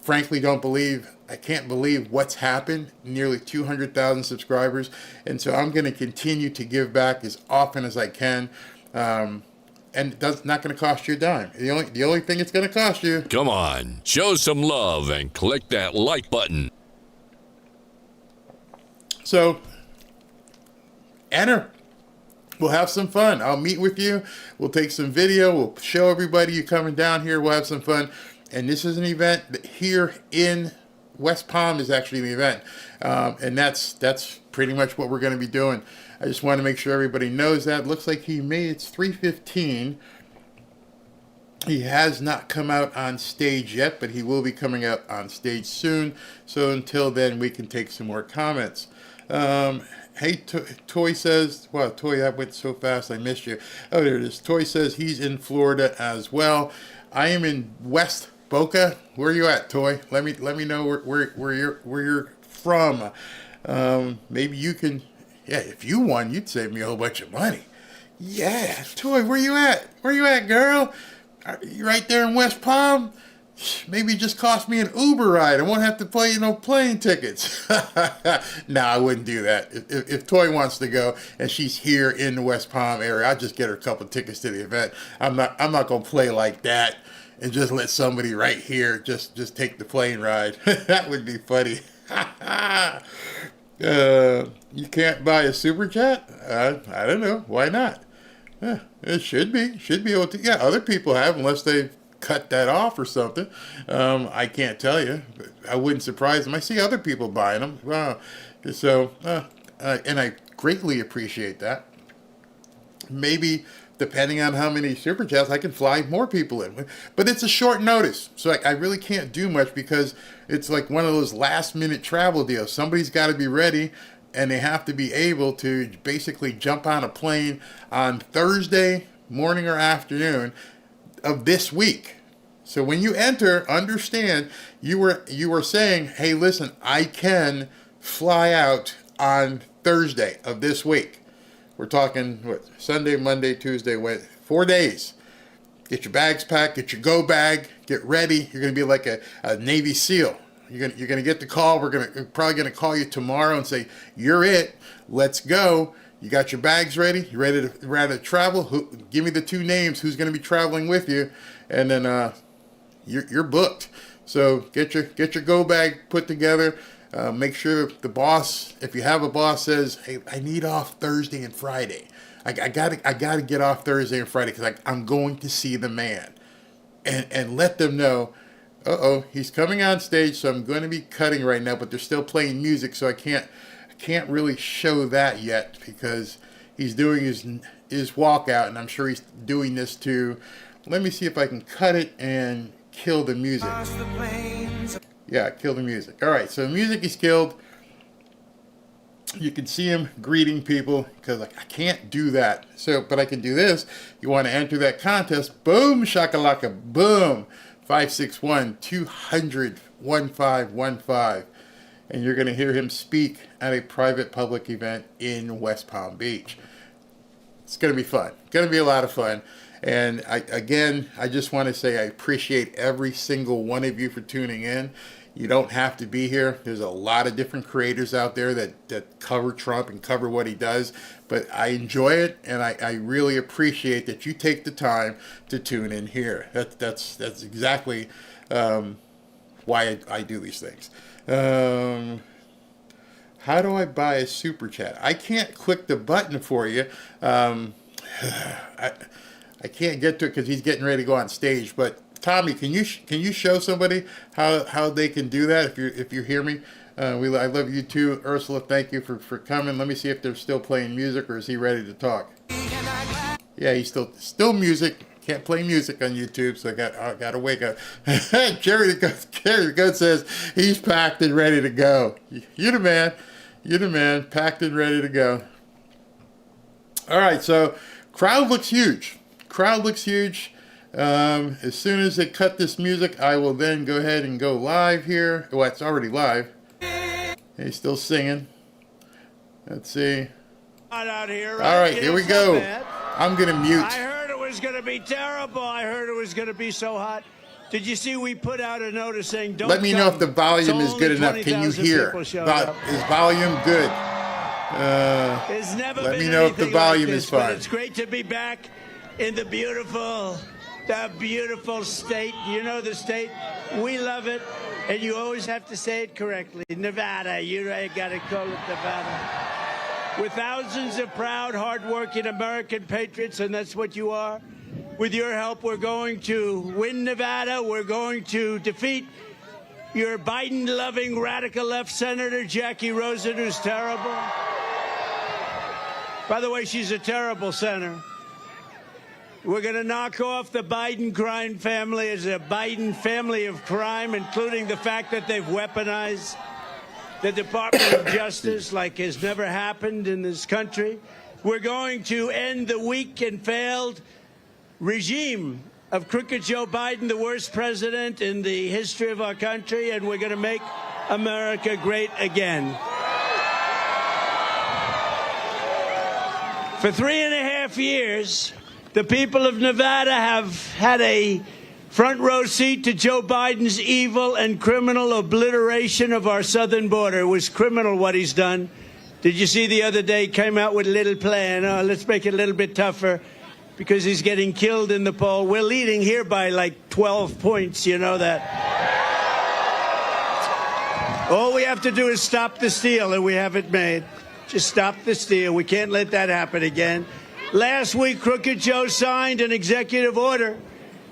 frankly I can't believe what's happened. Nearly 200,000 subscribers. And so I'm going to continue to give back as often as I can. And it's not going to cost you a dime. The only thing it's going to cost you.
Come on, show some love and click that like button.
So, enter. We'll have some fun. I'll meet with you. We'll take some video. We'll show everybody you coming down here. We'll have some fun. And this is an event that here in West Palm is actually the event. And that's pretty much what we're going to be doing. I just want to make sure everybody knows that. Looks like it's 3:15. He has not come out on stage yet, but he will be coming out on stage soon. So until then, we can take some more comments. Hey, Toy says, wow, Toy, that went so fast, I missed you. Oh, there it is. Toy says he's in Florida as well. I am in West Boca. Where are you at, Toy? Let me know where you're from. Maybe you can. Yeah, if you won, you'd save me a whole bunch of money. Yeah, Toy, where you at? Where you at, girl? Are you right there in West Palm? Maybe just cost me an Uber ride. I won't have to pay, plane tickets. No, I wouldn't do that. If Toy wants to go and she's here in the West Palm area, I'll just get her a couple tickets to the event. I'm not gonna play like that and just let somebody right here just take the plane ride. That would be funny. You can't buy a super jet? I don't know. Why not? It should be able to. Yeah, other people have, unless they've cut that off or something. I can't tell you. But I wouldn't surprise them. I see other people buying them. And I greatly appreciate that. Maybe depending on how many super chats, I can fly more people in. But it's a short notice, so I really can't do much because it's like one of those last-minute travel deals. Somebody's got to be ready, and they have to be able to basically jump on a plane on Thursday morning or afternoon of this week. So when you enter, understand you were saying, hey, listen, I can fly out on Thursday of this week. We're talking Sunday, Monday, Tuesday, Wednesday, 4 days. Get your bags packed, get your go bag, get ready. You're going to be like a Navy SEAL. You're going to get the call. We're probably going to call you tomorrow and say, you're it. Let's go. You got your bags ready? You ready to travel? Give me the 2 names. Who's going to be traveling with you? And then you're booked. So get your go bag put together. Make sure the boss, if you have a boss, says, hey, I need off Thursday and Friday. I gotta get off Thursday and Friday because I'm going to see the man. And let them know, he's coming on stage, so I'm going to be cutting right now, but they're still playing music, so I can't really show that yet because he's doing his walkout, and I'm sure he's doing this too. Let me see if I can cut it and kill the music. Yeah, kill the music. All right, so music is killed. You can see him greeting people because I can't do that. So, but I can do this. You want to enter that contest? Boom, shakalaka, boom. 561-200-1515. And you're going to hear him speak at a private public event in West Palm Beach. It's going to be fun. Going to be a lot of fun. And I just want to say I appreciate every single one of you for tuning in. You don't have to be here. There's a lot of different creators out there that cover Trump and cover what he does. But I enjoy it, and I really appreciate that you take the time to tune in here. That's exactly why I do these things. How do I buy a super chat? I can't click the button for you. I can't get to it because he's getting ready to go on stage. But Tommy, can you show somebody how they can do that if you hear me? I love you too, Ursula. Thank you for coming. Let me see if they're still playing music or is he ready to talk? Yeah, he's still music. Can't play music on YouTube, so I got to wake up. Jerry the Goat says he's packed and ready to go. You're the man. You're the man. Packed and ready to go. All right, so crowd looks huge. As soon as they cut this music, I will then go ahead and go live here. Well, it's already live. He's still singing. Let's see.
Out here, right?
All right, here we go. I'm going to mute.
I heard it was going to be terrible. I heard it was going to be so hot. Did you see we put out a notice saying don't
Let me know if the volume is good enough.
20,
Can you hear? Is volume good? Let me know if the volume is fine.
It's great to be back in the beautiful state. You know the state. We love it. And you always have to say it correctly. Nevada. You got to call it Nevada. With thousands of proud, hardworking American patriots, and that's what you are. With your help, we're going to win Nevada. We're going to defeat your Biden-loving radical left Senator Jackie Rosen, who's terrible. By the way, she's a terrible senator. We're going to knock off the Biden crime family as a Biden family of crime, including the fact that they've weaponized the Department of Justice like has never happened in this country. We're going to end the weak and failed regime of crooked Joe Biden, the worst president in the history of our country, and we're going to make America great again. For 3.5 years, the people of Nevada have had a front row seat to Joe Biden's evil and criminal obliteration of our southern border. It was criminal what he's done. Did you see the other day, came out with a little plan? Oh, let's make it a little bit tougher because he's getting killed in the poll. We're leading here by like 12 points, you know that. All we have to do is stop the steal, and we have it made. Just stop the steal. We can't let that happen again. Last week, Crooked Joe signed an executive order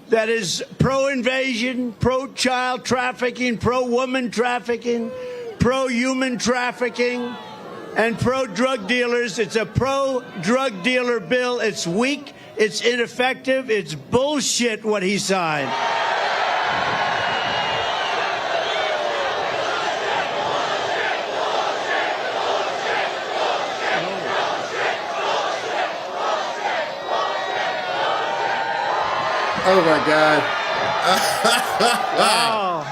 that is pro-invasion, pro-child trafficking, pro-woman trafficking, pro-human trafficking, and pro-drug dealers. It's a pro-drug dealer bill. It's weak. It's ineffective. It's bullshit what he signed.
Oh my God.
Wow.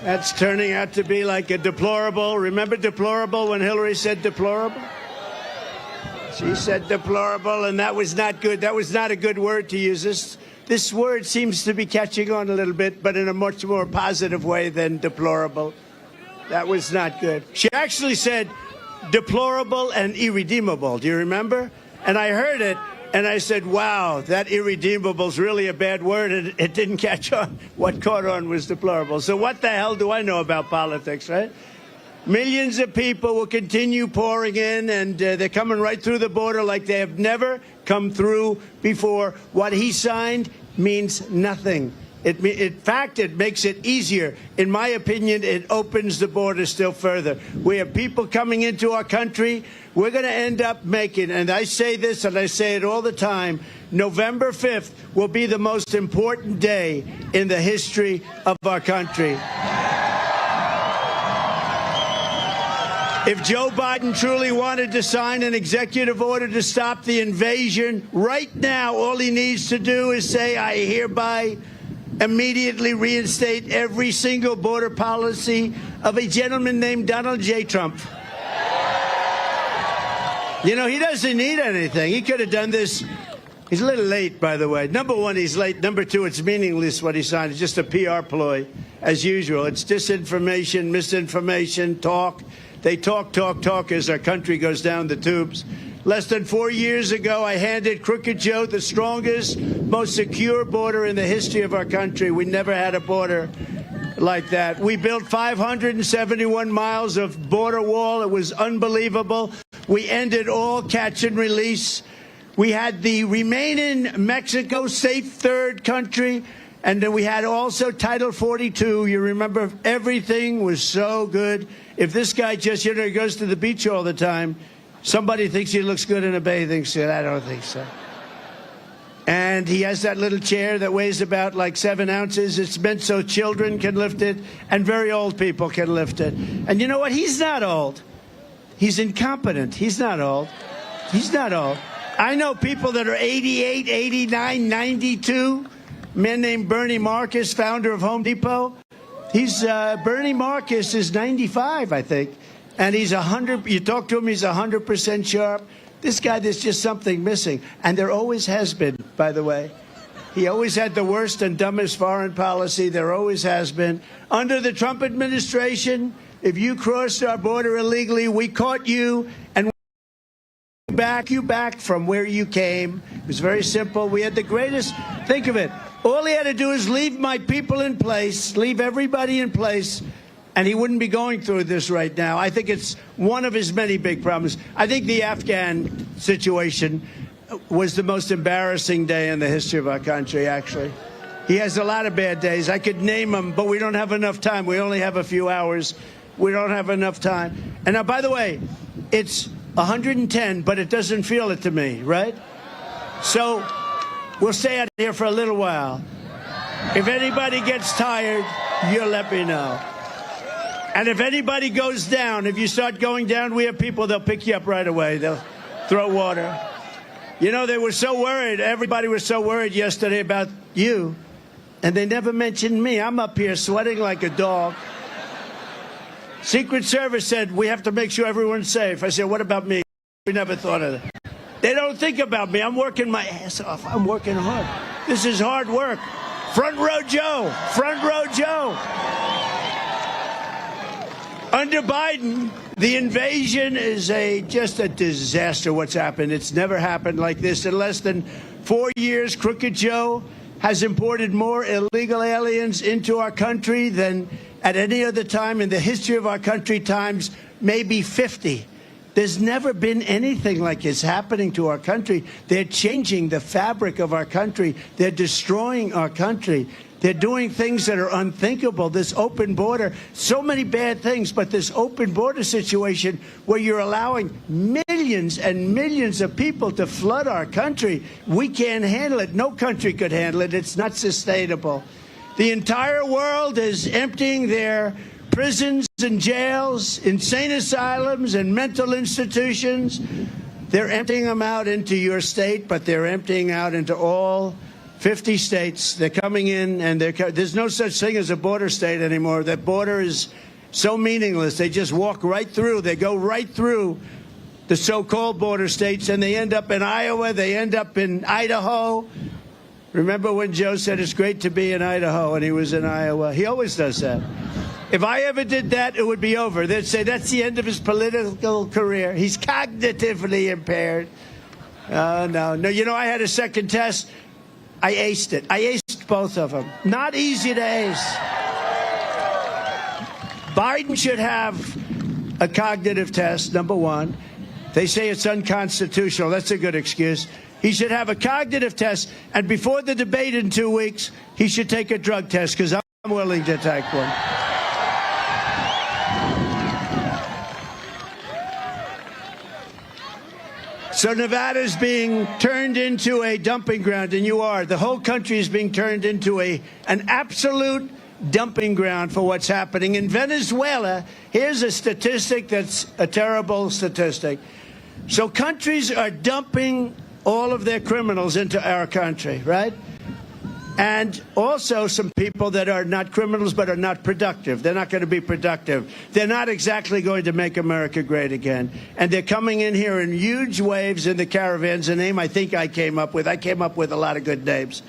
That's turning out to be like a deplorable. Remember deplorable when Hillary said deplorable? She said deplorable, and that was not good. That was not a good word to use. This word seems to be catching on a little bit, but in a much more positive way than deplorable. That was not good. She actually said deplorable and irredeemable. Do you remember? And I heard it, and I said, wow, that irredeemable is really a bad word, and it didn't catch on. What caught on was deplorable. So what the hell do I know about politics, right? Millions of people will continue pouring in, and they're coming right through the border like they have never come through before. What he signed means nothing. In fact, it makes it easier. In my opinion, it opens the border still further. We have people coming into our country. We're going to end up making, and I say this and I say it all the time, November 5th will be the most important day in the history of our country. If Joe Biden truly wanted to sign an executive order to stop the invasion, right now all he needs to do is say, I hereby immediately reinstate every single border policy of a gentleman named Donald J. Trump. You know, he doesn't need anything. He could have done this. He's a little late, by the way. Number one, he's late. Number two, it's meaningless what he signed. It's just a PR ploy, as usual. It's disinformation, misinformation, talk. They talk as our country goes down the tubes. Less than 4 years ago, I handed Crooked Joe the strongest, most secure border in the history of our country. We never had a border like that. We built 571 miles of border wall. It was unbelievable. We ended all catch and release. We had the remain in Mexico safe third country. And then we had also Title 42. You remember, everything was so good. If this guy just, goes to the beach all the time, somebody thinks he looks good in a bathing suit. I don't think so. And he has that little chair that weighs about like 7 ounces. It's meant so children can lift it and very old people can lift it. And you know what? He's not old. He's incompetent. He's not old. He's not old. I know people that are 88, 89, 92. A man named Bernie Marcus, founder of Home Depot. Bernie Marcus is 95, I think. And he's 100. You talk to him, he's 100% sharp. This guy, there's just something missing. And there always has been, by the way. He always had the worst and dumbest foreign policy. There always has been. Under the Trump administration, if you crossed our border illegally, we caught you and you back from where you came. It was very simple. We had the greatest. Think of it. All he had to do is leave my people in place, leave everybody in place, and he wouldn't be going through this right now. I think it's one of his many big problems. I think the Afghan situation was the most embarrassing day in the history of our country, actually. He has a lot of bad days. I could name them, but we don't have enough time. We only have a few hours. We don't have enough time. And now, by the way, it's 110, but it doesn't feel it to me, right? So we'll stay out here for a little while. If anybody gets tired, you'll let me know. And if anybody goes down, if you start going down, we have people, they'll pick you up right away. They'll throw water. You know, they were so worried. Everybody was so worried yesterday about you. And they never mentioned me. I'm up here sweating like a dog. Secret Service said, we have to make sure everyone's safe. I said, what about me? We never thought of that. They don't think about me. I'm working my ass off. I'm working hard. This is hard work. Front row Joe. Front row Joe. Under Biden, the invasion is just a disaster what's happened. It's never happened like this. In less than 4 years, Crooked Joe has imported more illegal aliens into our country than at any other time in the history of our country, times maybe 50. There's never been anything like this happening to our country. They're changing the fabric of our country. They're destroying our country. They're doing things that are unthinkable. This open border, so many bad things, but this open border situation where you're allowing millions and millions of people to flood our country, we can't handle it. No country could handle it. It's not sustainable. The entire world is emptying their prisons and jails, insane asylums and mental institutions. They're emptying them out into your state, but they're emptying out into all 50 states. They're coming in, and there's no such thing as a border state anymore. That border is so meaningless. They just walk right through. They go right through the so-called border states, and they end up in Iowa. They end up in Idaho. Remember when Joe said it's great to be in Idaho, and he was in Iowa? He always does that. If I ever did that, it would be over. They'd say that's the end of his political career. He's cognitively impaired. No. You know, I had a second test. I aced it. I aced both of them. Not easy to ace. Biden should have a cognitive test, number one. They say it's unconstitutional. That's a good excuse. He should have a cognitive test, and before the debate in 2 weeks, he should take a drug test, because I'm willing to take one. So Nevada's being turned into a dumping ground, and you are. The whole country is being turned into an absolute dumping ground for what's happening. In Venezuela, here's a statistic that's a terrible statistic. So countries are dumping all of their criminals into our country, right? And also some people that are not criminals but are not productive. They're not going to be productive. They're not exactly going to make America great again. And they're coming in here in huge waves in the caravans, a name I think I came up with. I came up with a lot of good names,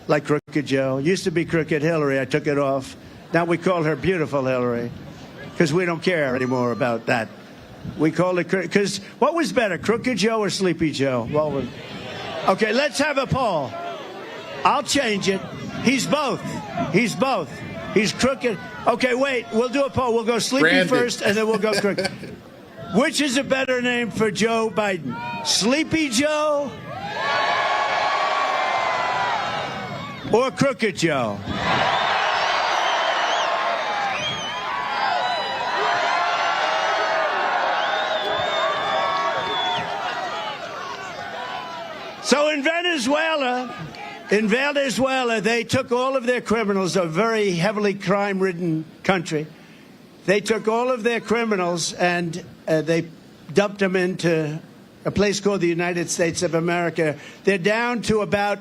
like Crooked Joe. Used to be Crooked Hillary. I took it off. Now we call her Beautiful Hillary, because we don't care anymore about that. We call it, because what was better, Crooked Joe or Sleepy Joe? Well, okay, let's have a poll. I'll change it. He's both. He's both. He's crooked. Okay, wait. We'll do a poll. We'll go Sleepy
Brandon
first, and then we'll go Crooked. Which is a better name for Joe Biden? Sleepy Joe or Crooked Joe? So in Venezuela, they took all of their criminals, a very heavily crime-ridden country. They took all of their criminals and they dumped them into a place called the United States of America. They're down to about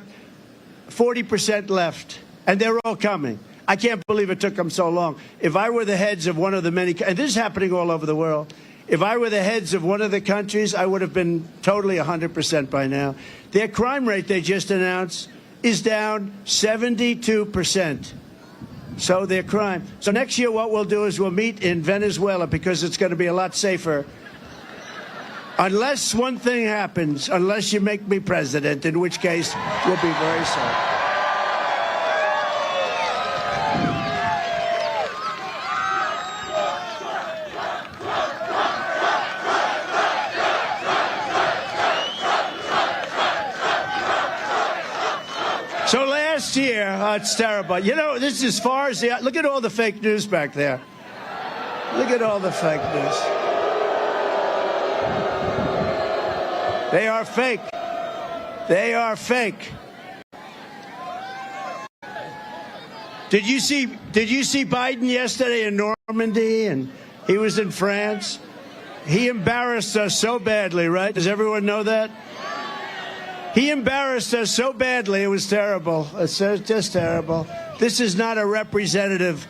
40% left, and they're all coming. I can't believe it took them so long. If I were the heads of one of the many, and this is happening all over the world, if I were the heads of one of the countries, I would have been totally 100% by now. Their crime rate, they just announced, is down 72%. So their crime. So next year what we'll do is we'll meet in Venezuela, because it's going to be a lot safer. Unless one thing happens, unless you make me president, in which case we'll be very safe. So last year, it's terrible. You know, this is as far as the... Look at all the fake news back there. Look at all the fake news. They are fake. They are fake. Did you see Biden yesterday in Normandy, and he was in France? He embarrassed us so badly, right? Does everyone know that? He embarrassed us so badly, it was terrible. It's just terrible. This is not a representative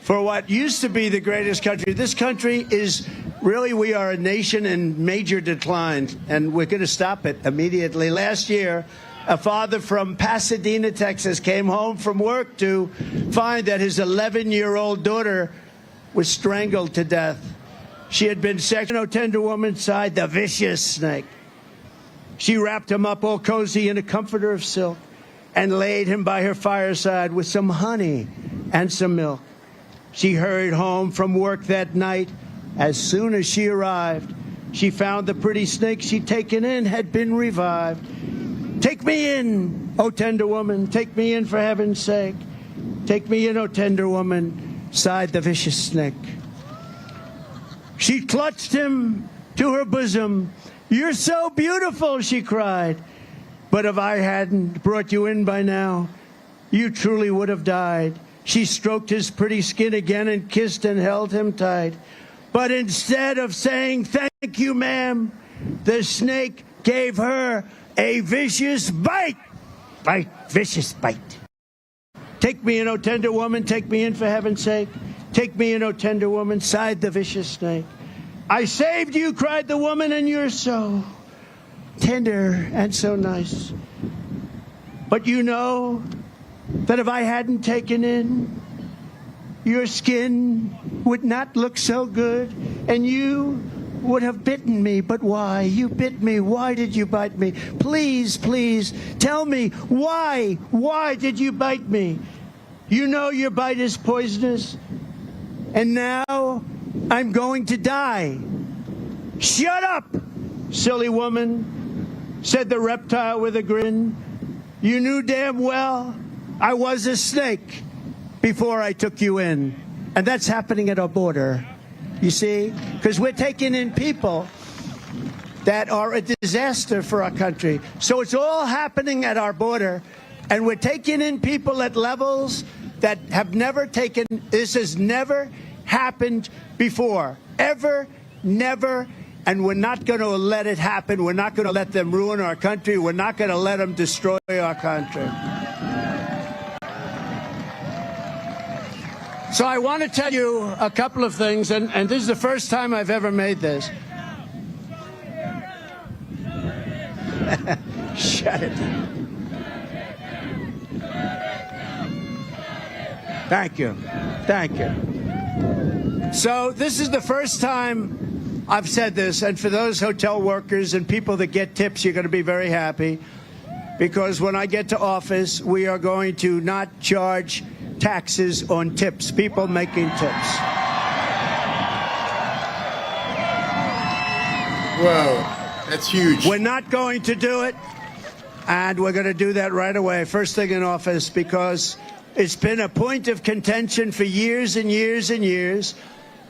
for what used to be the greatest country. This country is really, we are a nation in major decline, and we're going to stop it immediately. Last year, a father from Pasadena, Texas, came home from work to find that his 11-year-old daughter was strangled to death. She had been sexually tender woman inside the vicious snake. She wrapped him up all cozy in a comforter of silk and laid him by her fireside with some honey and some milk. She hurried home from work that night. As soon as she arrived, she found the pretty snake she'd taken in had been revived. "Take me in, oh tender woman, take me in for heaven's sake." Take me in, O tender woman, sighed the vicious snake. She clutched him to her bosom. You're so beautiful, she cried. But if I hadn't brought you in by now, you truly would have died. She stroked his pretty skin again and kissed and held him tight. But instead of saying, thank you, ma'am, the snake gave her a vicious bite. Bite, vicious bite. Take me in, O tender woman, take me in for heaven's sake. Take me in, O tender woman, sighed the vicious snake. I saved you, cried the woman, and you're so tender and so nice. But you know that if I hadn't taken in, your skin would not look so good, and you would have bitten me. But why? You bit me. Why did you bite me? Please, please, tell me why? Why did you bite me? You know your bite is poisonous, and now I'm going to die. Shut up, silly woman, said the reptile with a grin. You knew damn well I was a snake before I took you in. And that's happening at our border, you see, because we're taking in people that are a disaster for our country. So it's all happening at our border, and we're taking in people at levels that have never taken, this has never happened before, ever, never, and we're not going to let it happen. We're not going to let them ruin our country. We're not going to let them destroy our country. So I want to tell you a couple of things, and this is the first time I've ever made this. Shut it. Thank you. Thank you. So this is the first time I've said this, and for those hotel workers and people that get tips, you're going to be very happy, because when I get to office, we are going to not charge taxes on tips, people making tips.
Whoa, that's huge.
We're not going to do it, and we're going to do that right away, first thing in office, because it's been a point of contention for years and years and years,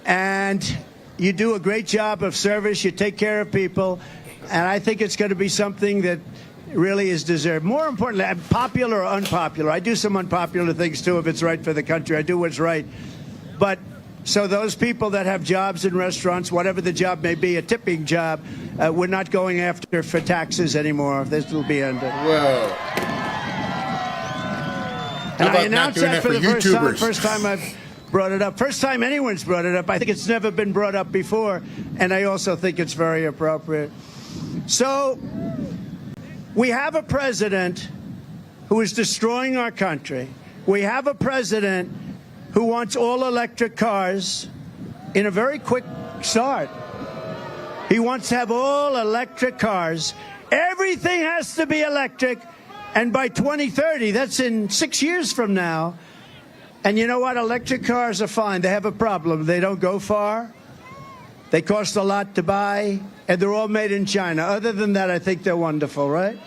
and you do a great job of service, you take care of people, and I think it's going to be something that really is deserved. More importantly, popular or unpopular. I do some unpopular things, too, if it's right for the country. I do what's right. But so those people that have jobs in restaurants, whatever the job may be, a tipping job, we're not going after for taxes anymore. This will be ended.
Whoa.
And I announced that for the first time I've brought it up. First time anyone's brought it up. I think it's never been brought up before, and I also think it's very appropriate. So we have a president who is destroying our country. We have a president who wants all electric cars in a very quick start. He wants to have all electric cars. Everything has to be electric. And by 2030, that's in 6 years from now. And you know what? Electric cars are fine. They have a problem. They don't go far. They cost a lot to buy. And they're all made in China. Other than that, I think they're wonderful, right?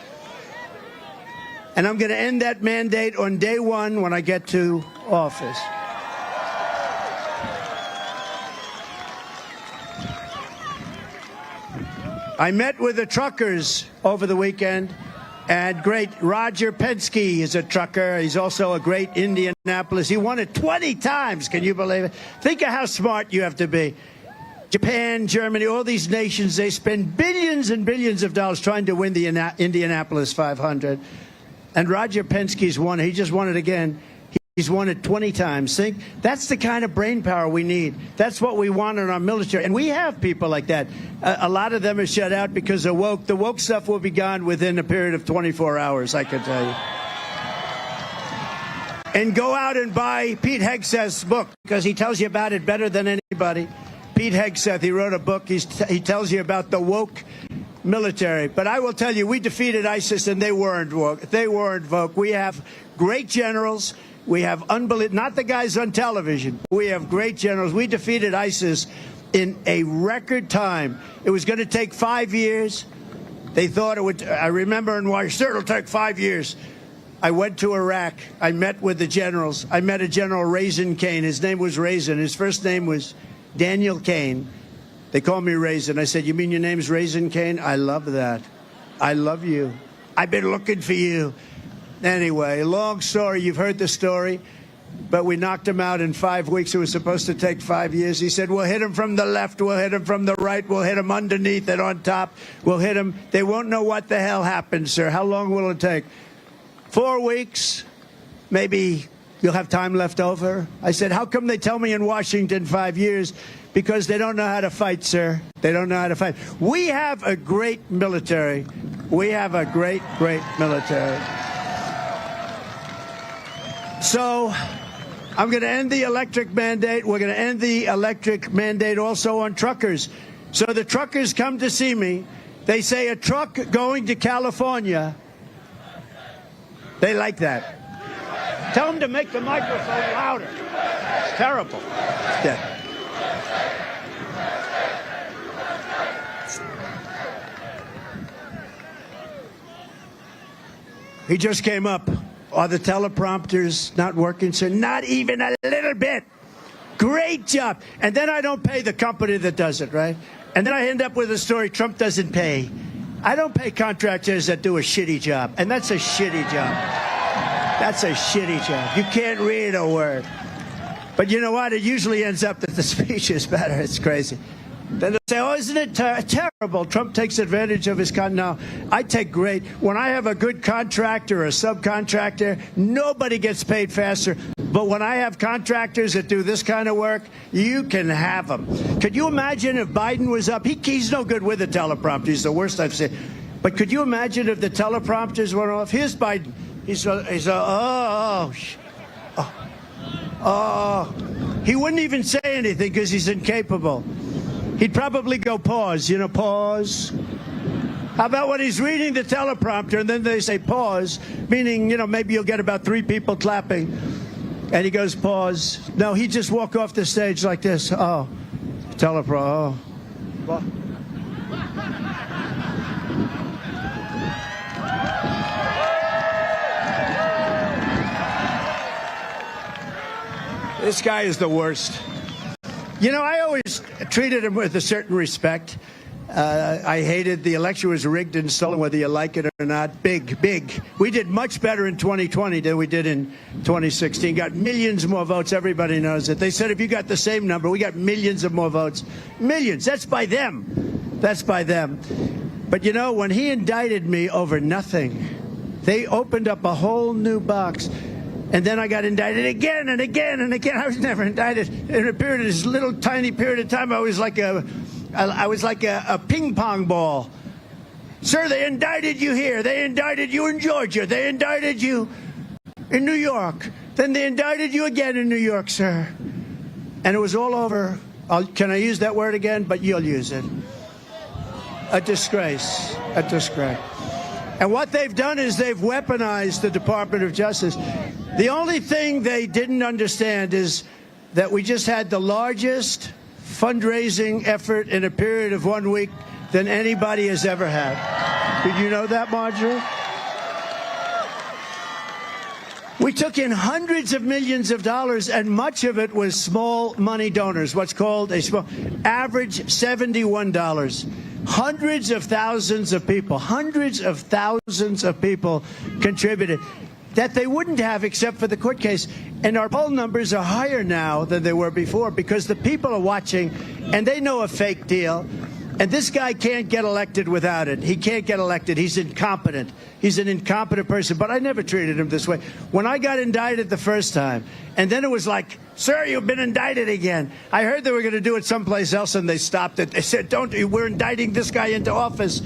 And I'm going to end that mandate on day one when I get to office. I met with the truckers over the weekend. And great Roger Penske is a trucker. He's also a great Indianapolis. He won it 20 times. Can you believe it? Think of how smart you have to be. Japan, Germany, all these nations, they spend billions and billions of dollars trying to win the Indianapolis 500. And Roger Penske's won it. He just won it again. He's won it 20 times. Think, that's the kind of brain power we need. That's what we want in our military. And we have people like that. A lot of them are shut out because they're woke. The woke stuff will be gone within a period of 24 hours, I can tell you. And go out and buy Pete Hegseth's book, because he tells you about it better than anybody. Pete Hegseth, he wrote a book. He tells you about the woke military. But I will tell you, we defeated ISIS, and they weren't woke. They weren't woke. We have great generals. We have not the guys on television. We have great generals. We defeated ISIS in a record time. It was going to take 5 years. They thought it would. I remember in Washington, it'll take 5 years. I went to Iraq. I met with the generals. I met a General Raisin Kane. His name was Raisin. His first name was Daniel Kane. They call me Raisin. I said, you mean your name's Raisin Kane? I love that. I love you. I've been looking for you. Anyway, long story. You've heard the story. But we knocked him out in 5 weeks. It was supposed to take 5 years. He said, we'll hit him from the left. We'll hit him from the right. We'll hit him underneath and on top. We'll hit him. They won't know what the hell happened, sir. How long will it take? 4 weeks. Maybe you'll have time left over. I said, how come they tell me in Washington 5 years? Because they don't know how to fight, sir. They don't know how to fight. We have a great military. We have a great, great military. So I'm going to end the electric mandate. We're going to end the electric mandate also on truckers. So the truckers come to see me. They say a truck going to California. They like that. Tell them to make the microphone louder. It's terrible. It's dead. He just came up. Are the teleprompters not working, sir? Not even a little bit. Great job. And then I don't pay the company that does it, right? And then I end up with a story Trump doesn't pay. I don't pay contractors that do a shitty job. And that's a shitty job. That's a shitty job. You can't read a word. But you know what? It usually ends up that the speech is better. It's crazy. Then they'll say, oh, isn't it terrible? Trump takes advantage of his No, I take great. When I have a good contractor or a subcontractor, nobody gets paid faster. But when I have contractors that do this kind of work, you can have them. Could you imagine if Biden was up? He's no good with the teleprompter. He's the worst I've seen. But could you imagine if the teleprompters went off? Here's Biden. He wouldn't even say anything because he's incapable. He'd probably go pause, pause. How about when he's reading the teleprompter and then they say pause, meaning, maybe you'll get about 3 people clapping. And he goes pause. No, he'd just walk off the stage like this. Oh, teleprompter. Oh. This guy is the worst. I always treated him with a certain respect. I hated the election was rigged and stolen, whether you like it or not. Big. We did much better in 2020 than we did in 2016. Got millions more votes. Everybody knows it. They said if you got the same number, we got millions of more votes. Millions. That's by them. That's by them. But, when he indicted me over nothing, they opened up a whole new box. And then I got indicted again and again and again. I was never indicted in a period of this little tiny period of time. I was like a ping pong ball. Sir, they indicted you here. They indicted you in Georgia. They indicted you in New York. Then they indicted you again in New York, sir. And it was all over. Can I use that word again? But you'll use it. A disgrace. A disgrace. And what they've done is they've weaponized the Department of Justice. The only thing they didn't understand is that we just had the largest fundraising effort in a period of 1 week than anybody has ever had. Did you know that, Marjorie? We took in hundreds of millions of dollars, and much of it was small money donors, what's called a small average $71. Hundreds of thousands of people contributed that they wouldn't have except for the court case. And our poll numbers are higher now than they were before because the people are watching and they know a fake deal. And this guy can't get elected without it. He can't get elected. He's incompetent. He's an incompetent person. But I never treated him this way. When I got indicted the first time, and then it was like, sir, you've been indicted again. I heard they were going to do it someplace else, and they stopped it. They said, we're indicting this guy into office.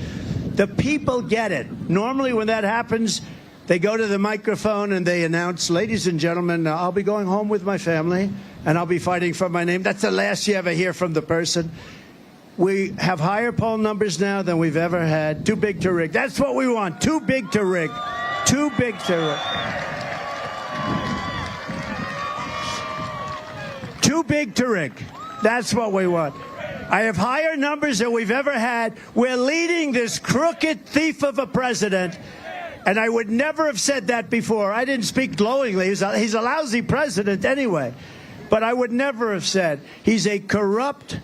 The people get it. Normally when that happens, they go to the microphone and they announce, ladies and gentlemen, I'll be going home with my family, and I'll be fighting for my name. That's the last you ever hear from the person. We have higher poll numbers now than we've ever had. Too big to rig. That's what we want. Too big to rig. Too big to rig. Too big to rig. That's what we want. I have higher numbers than we've ever had. We're leading this crooked thief of a president. And I would never have said that before. I didn't speak glowingly. He's a lousy president anyway. But I would never have said he's a corrupt,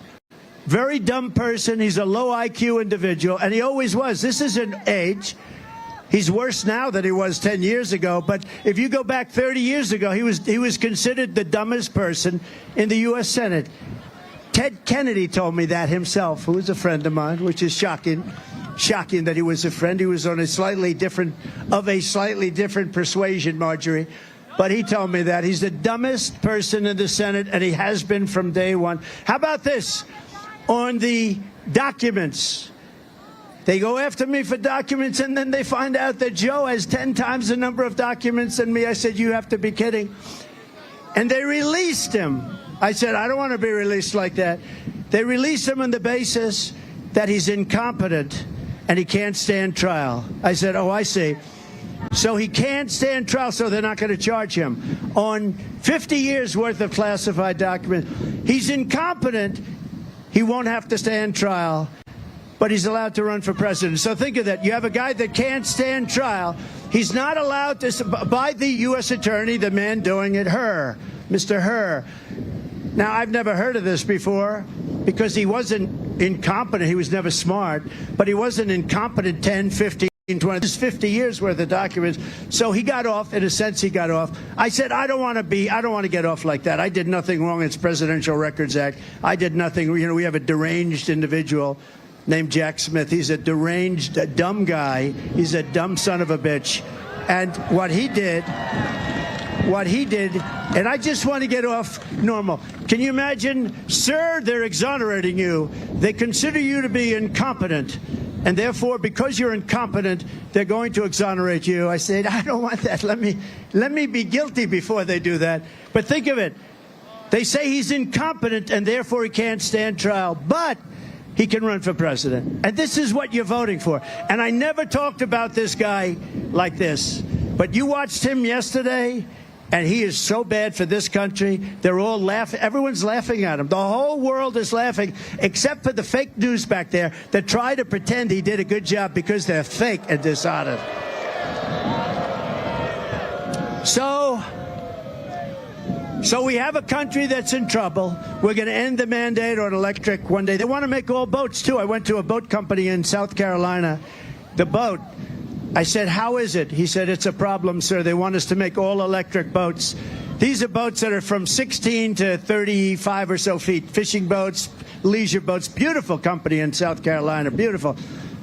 very dumb person. He's a low IQ individual, and he always was. This isn't age. He's worse now than he was 10 years ago. But if you go back 30 years ago, he was considered the dumbest person in the U.S. Senate. Ted Kennedy told me that himself, who was a friend of mine, which is shocking. Shocking that he was a friend. He was on a slightly different persuasion, Marjorie. But he told me that. He's the dumbest person in the Senate, and he has been from day one. How about this? On the documents. They go after me for documents, and then they find out that Joe has 10 times the number of documents than me. I said, you have to be kidding. And they released him. I said, I don't want to be released like that. They released him on the basis that he's incompetent and he can't stand trial. I said, oh, I see. So he can't stand trial, so they're not going to charge him on 50 years worth of classified documents. He's incompetent. He won't have to stand trial, but he's allowed to run for president. So think of that. You have a guy that can't stand trial. He's not allowed to, by the U.S. attorney, the man doing it, Mr. Hur. Now, I've never heard of this before because he wasn't incompetent. He was never smart, but he wasn't incompetent 10, 15, 20. This is 50 years worth of documents. So he got off. In a sense, he got off. I said, I don't want to get off like that. I did nothing wrong. It's Presidential Records Act. I did nothing. You know, we have a deranged individual named Jack Smith. He's a deranged, dumb guy. He's a dumb son of a bitch. And what he did, and I just want to get off normal. Can you imagine, sir, they're exonerating you. They consider you to be incompetent. And therefore, because you're incompetent, they're going to exonerate you. I said, I don't want that. Let me be guilty before they do that. But think of it. They say he's incompetent, and therefore he can't stand trial. But he can run for president. And this is what you're voting for. And I never talked about this guy like this. But you watched him yesterday, and he is so bad for this country. They're all laughing. Everyone's laughing at him. The whole world is laughing, except for the fake news back there that try to pretend he did a good job because they're fake and dishonest. So we have a country that's in trouble. We're going to end the mandate on electric one day. They want to make all boats, too. I went to a boat company in South Carolina. The boat, I said, how is it? He said, it's a problem, sir. They want us to make all electric boats. These are boats that are from 16 to 35 or so feet. Fishing boats, leisure boats. Beautiful company in South Carolina. Beautiful.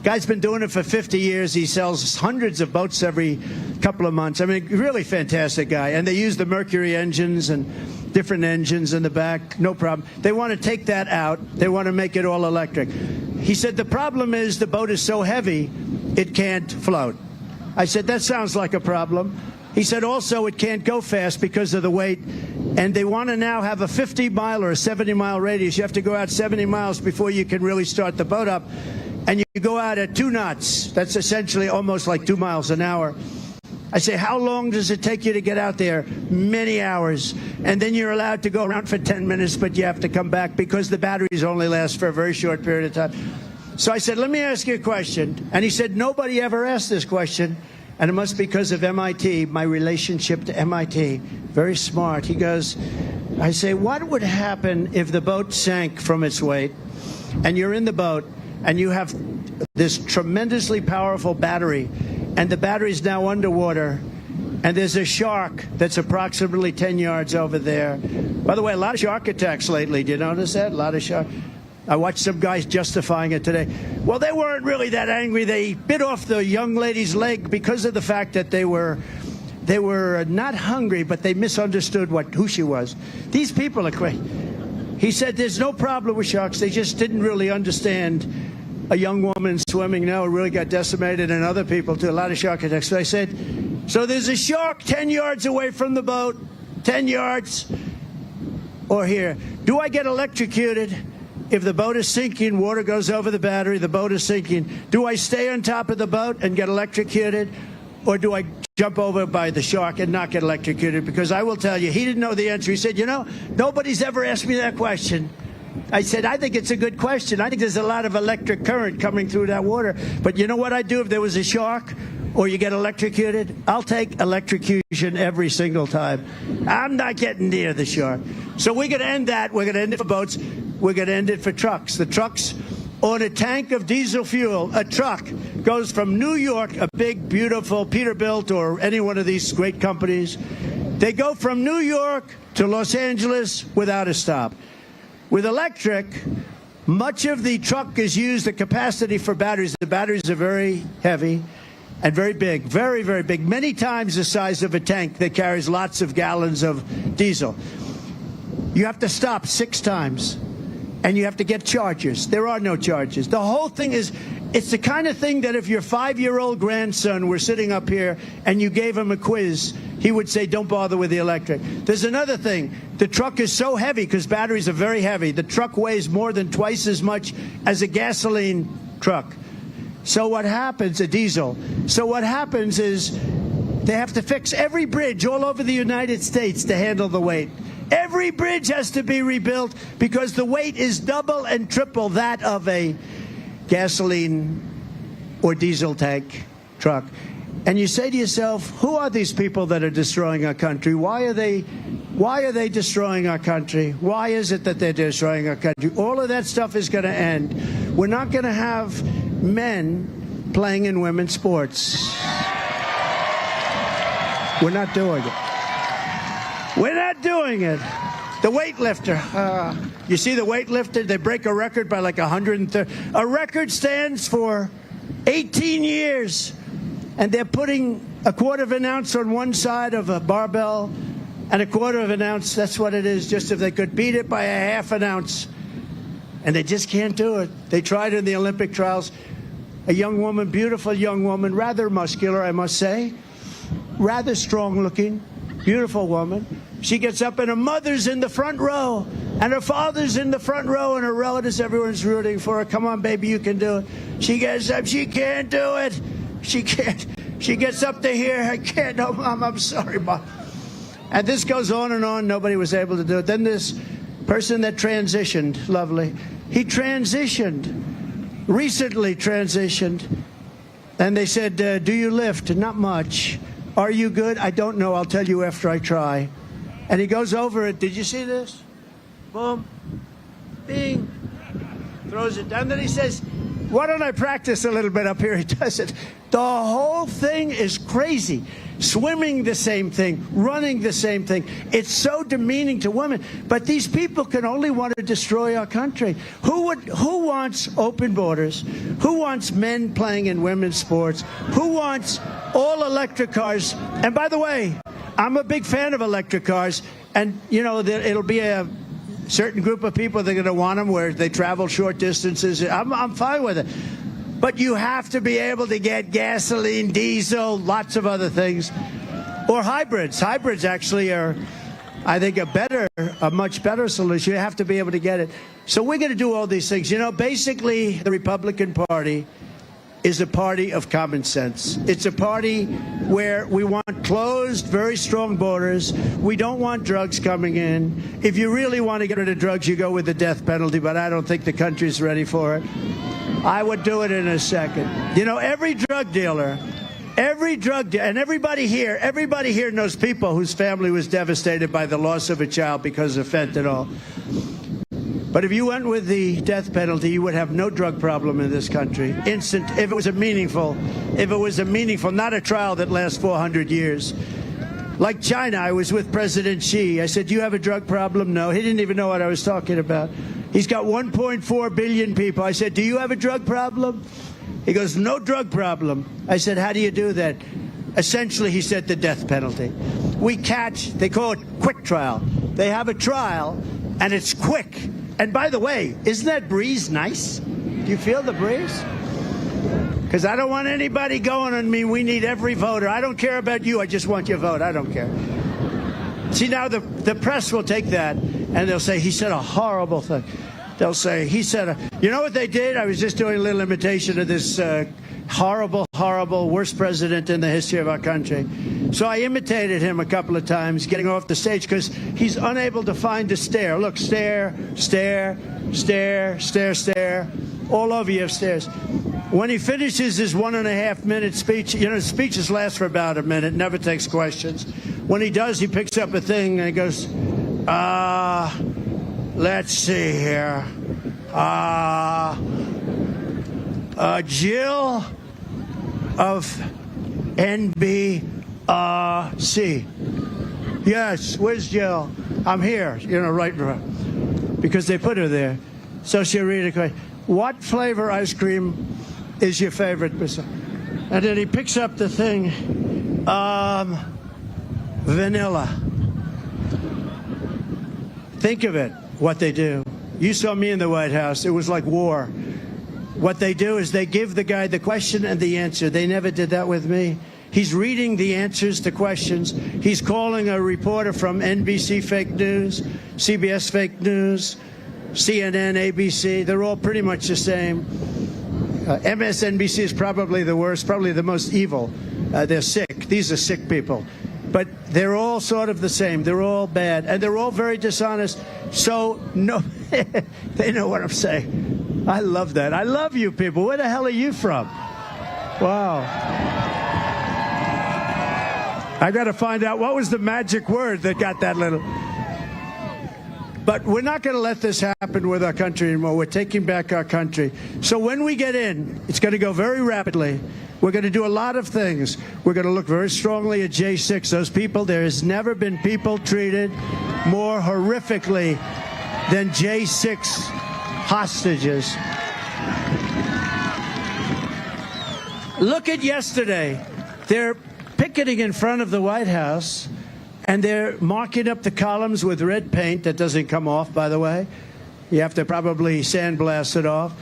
Guy's been doing it for 50 years. He sells hundreds of boats every couple of months. I mean, really fantastic guy. And they use the Mercury engines and different engines in the back. No problem. They want to take that out. They want to make it all electric. He said the problem is the boat is so heavy it can't float. I said, that sounds like a problem. He said also it can't go fast because of the weight. And they want to now have a 50-mile or a 70-mile radius. You have to go out 70 miles before you can really start the boat up. And you go out at 2 knots. That's essentially almost like 2 miles an hour. I say, how long does it take you to get out there? Many hours. And then you're allowed to go around for 10 minutes, but you have to come back because the batteries only last for a very short period of time. So I said, let me ask you a question. And he said, nobody ever asked this question. And it must be because of MIT, my relationship to MIT. Very smart. He goes, I say, what would happen if the boat sank from its weight and you're in the boat and you have this tremendously powerful battery and the battery's now underwater and there's a shark that's approximately 10 yards over there. By the way, a lot of shark attacks lately. Do you notice that? A lot of shark. I watched some guys justifying it today. Well, they weren't really that angry. They bit off the young lady's leg because of the fact that they were not hungry, but they misunderstood who she was. These people are crazy. He said there's no problem with sharks. They just didn't really understand a young woman swimming now really got decimated, and other people too, a lot of shark attacks. So I said, so there's a shark 10 yards away from the boat, 10 yards, or here. Do I get electrocuted? If the boat is sinking, water goes over the battery, the boat is sinking. Do I stay on top of the boat and get electrocuted? Or do I jump over by the shark and not get electrocuted? Because I will tell you, he didn't know the answer. He said, you know, nobody's ever asked me that question. I said, I think it's a good question. I think there's a lot of electric current coming through that water. But you know what I'd do if there was a shark or you get electrocuted, I'll take electrocution every single time. I'm not getting near the shore. So we're going to end that. We're going to end it for boats. We're going to end it for trucks. The trucks on a tank of diesel fuel, a truck goes from New York, a big, beautiful Peterbilt or any one of these great companies. They go from New York to Los Angeles without a stop. With electric, much of the truck is used, the capacity for batteries. The batteries are very heavy and very big, very, very big, many times the size of a tank that carries lots of gallons of diesel. You have to stop 6 times, and you have to get chargers. There are no chargers. The whole thing is, it's the kind of thing that if your 5-year-old grandson were sitting up here and you gave him a quiz, he would say, don't bother with the electric. There's another thing. The truck is so heavy because batteries are very heavy. The truck weighs more than twice as much as a gasoline truck. So what happens, a diesel. So what happens is they have to fix every bridge all over the United States to handle the weight. Every bridge has to be rebuilt because the weight is double and triple that of a gasoline or diesel tank truck. And you say to yourself, who are these people that are destroying our country? Why are they destroying our country? Why is it that they're destroying our country? All of that stuff is going to end. We're not going to have men playing in women's sports. We're not doing it. We're not doing it. The weightlifter. You see the weightlifter? They break a record by like 130. A record stands for 18 years. And they're putting a quarter of an ounce on one side of a barbell and a quarter of an ounce. That's what it is. Just if they could beat it by a half an ounce. And they just can't do it. They tried in the Olympic trials. A young woman, beautiful young woman, rather muscular, I must say. Rather strong looking, beautiful woman. She gets up and her mother's in the front row and her father's in the front row and her relatives, everyone's rooting for her. Come on, baby, you can do it. She gets up, she can't do it. She can't. She gets up to here. I can't. No, Mom, I'm sorry, Mom. And this goes on and on. Nobody was able to do it. Then this person that transitioned, lovely. He transitioned, recently transitioned. And they said, do you lift? Not much. Are you good? I don't know. I'll tell you after I try. And he goes over it. Did you see this? Boom. Bing. Throws it down. Then he says, why don't I practice a little bit up here? He does it. The whole thing is crazy. Swimming the same thing, running the same thing. It's so demeaning to women. But these people can only want to destroy our country. Who wants open borders? Who wants men playing in women's sports? Who wants all electric cars? And by the way, I'm a big fan of electric cars. And, you know, it'll be a certain group of people that are going to want them where they travel short distances. I'm fine with it. But you have to be able to get gasoline, diesel, lots of other things. Or hybrids. Hybrids actually are, I think, a much better solution. You have to be able to get it. So we're going to do all these things. You know, basically, the Republican Party is a party of common sense. It's a party where we want closed, very strong borders. We don't want drugs coming in. If you really want to get rid of drugs, you go with the death penalty, but I don't think the country's ready for it. I would do it in a second. You know, every drug dealer, and everybody here knows people whose family was devastated by the loss of a child because of fentanyl. But if you went with the death penalty, you would have no drug problem in this country. Instant, if it was a meaningful, not a trial that lasts 400 years. Like China, I was with President Xi. I said, do you have a drug problem? No. He didn't even know what I was talking about. He's got 1.4 billion people. I said, do you have a drug problem? He goes, no drug problem. I said, how do you do that? Essentially, he said, the death penalty. They call it quick trial. They have a trial, and it's quick. And by the way, isn't that breeze nice? Do you feel the breeze? Because I don't want anybody going on me. We need every voter. I don't care about you. I just want your vote. I don't care. See, now the press will take that, and they'll say, he said a horrible thing. They'll say, he said, you know what they did? I was just doing a little imitation of this horrible, worst president in the history of our country. So I imitated him a couple of times getting off the stage because he's unable to find a stair. Look, stair, stair, stair, stair, stair. All over you have stairs. When he finishes his 1.5-minute speech, speeches last for about a minute, never takes questions. When he does, he picks up a thing and he goes, let's see here. Jill of NBC. Yes, where's Jill? I'm here, right in front. Because they put her there. So she'll read a question. What flavor ice cream is your favorite? And then he picks up the thing. Vanilla. Think of it, what they do. You saw me in the White House. It was like war. What they do is they give the guy the question and the answer. They never did that with me. He's reading the answers to questions. He's calling a reporter from NBC fake news, CBS fake news, CNN, ABC. They're all pretty much the same. MSNBC is probably the worst, probably the most evil. They're sick. These are sick people. But they're all sort of the same. They're all bad. And they're all very dishonest. So, no, they know what I'm saying. I love that. I love you people. Where the hell are you from? Wow. I got to find out what was the magic word that got that little. But we're not going to let this happen with our country anymore. We're taking back our country. So when we get in, it's going to go very rapidly. We're going to do a lot of things. We're going to look very strongly at J6. Those people, there has never been people treated more horrifically than J6 hostages. Look at yesterday. They're picketing in front of the White House, and they're marking up the columns with red paint that doesn't come off, by the way. You have to probably sandblast it off.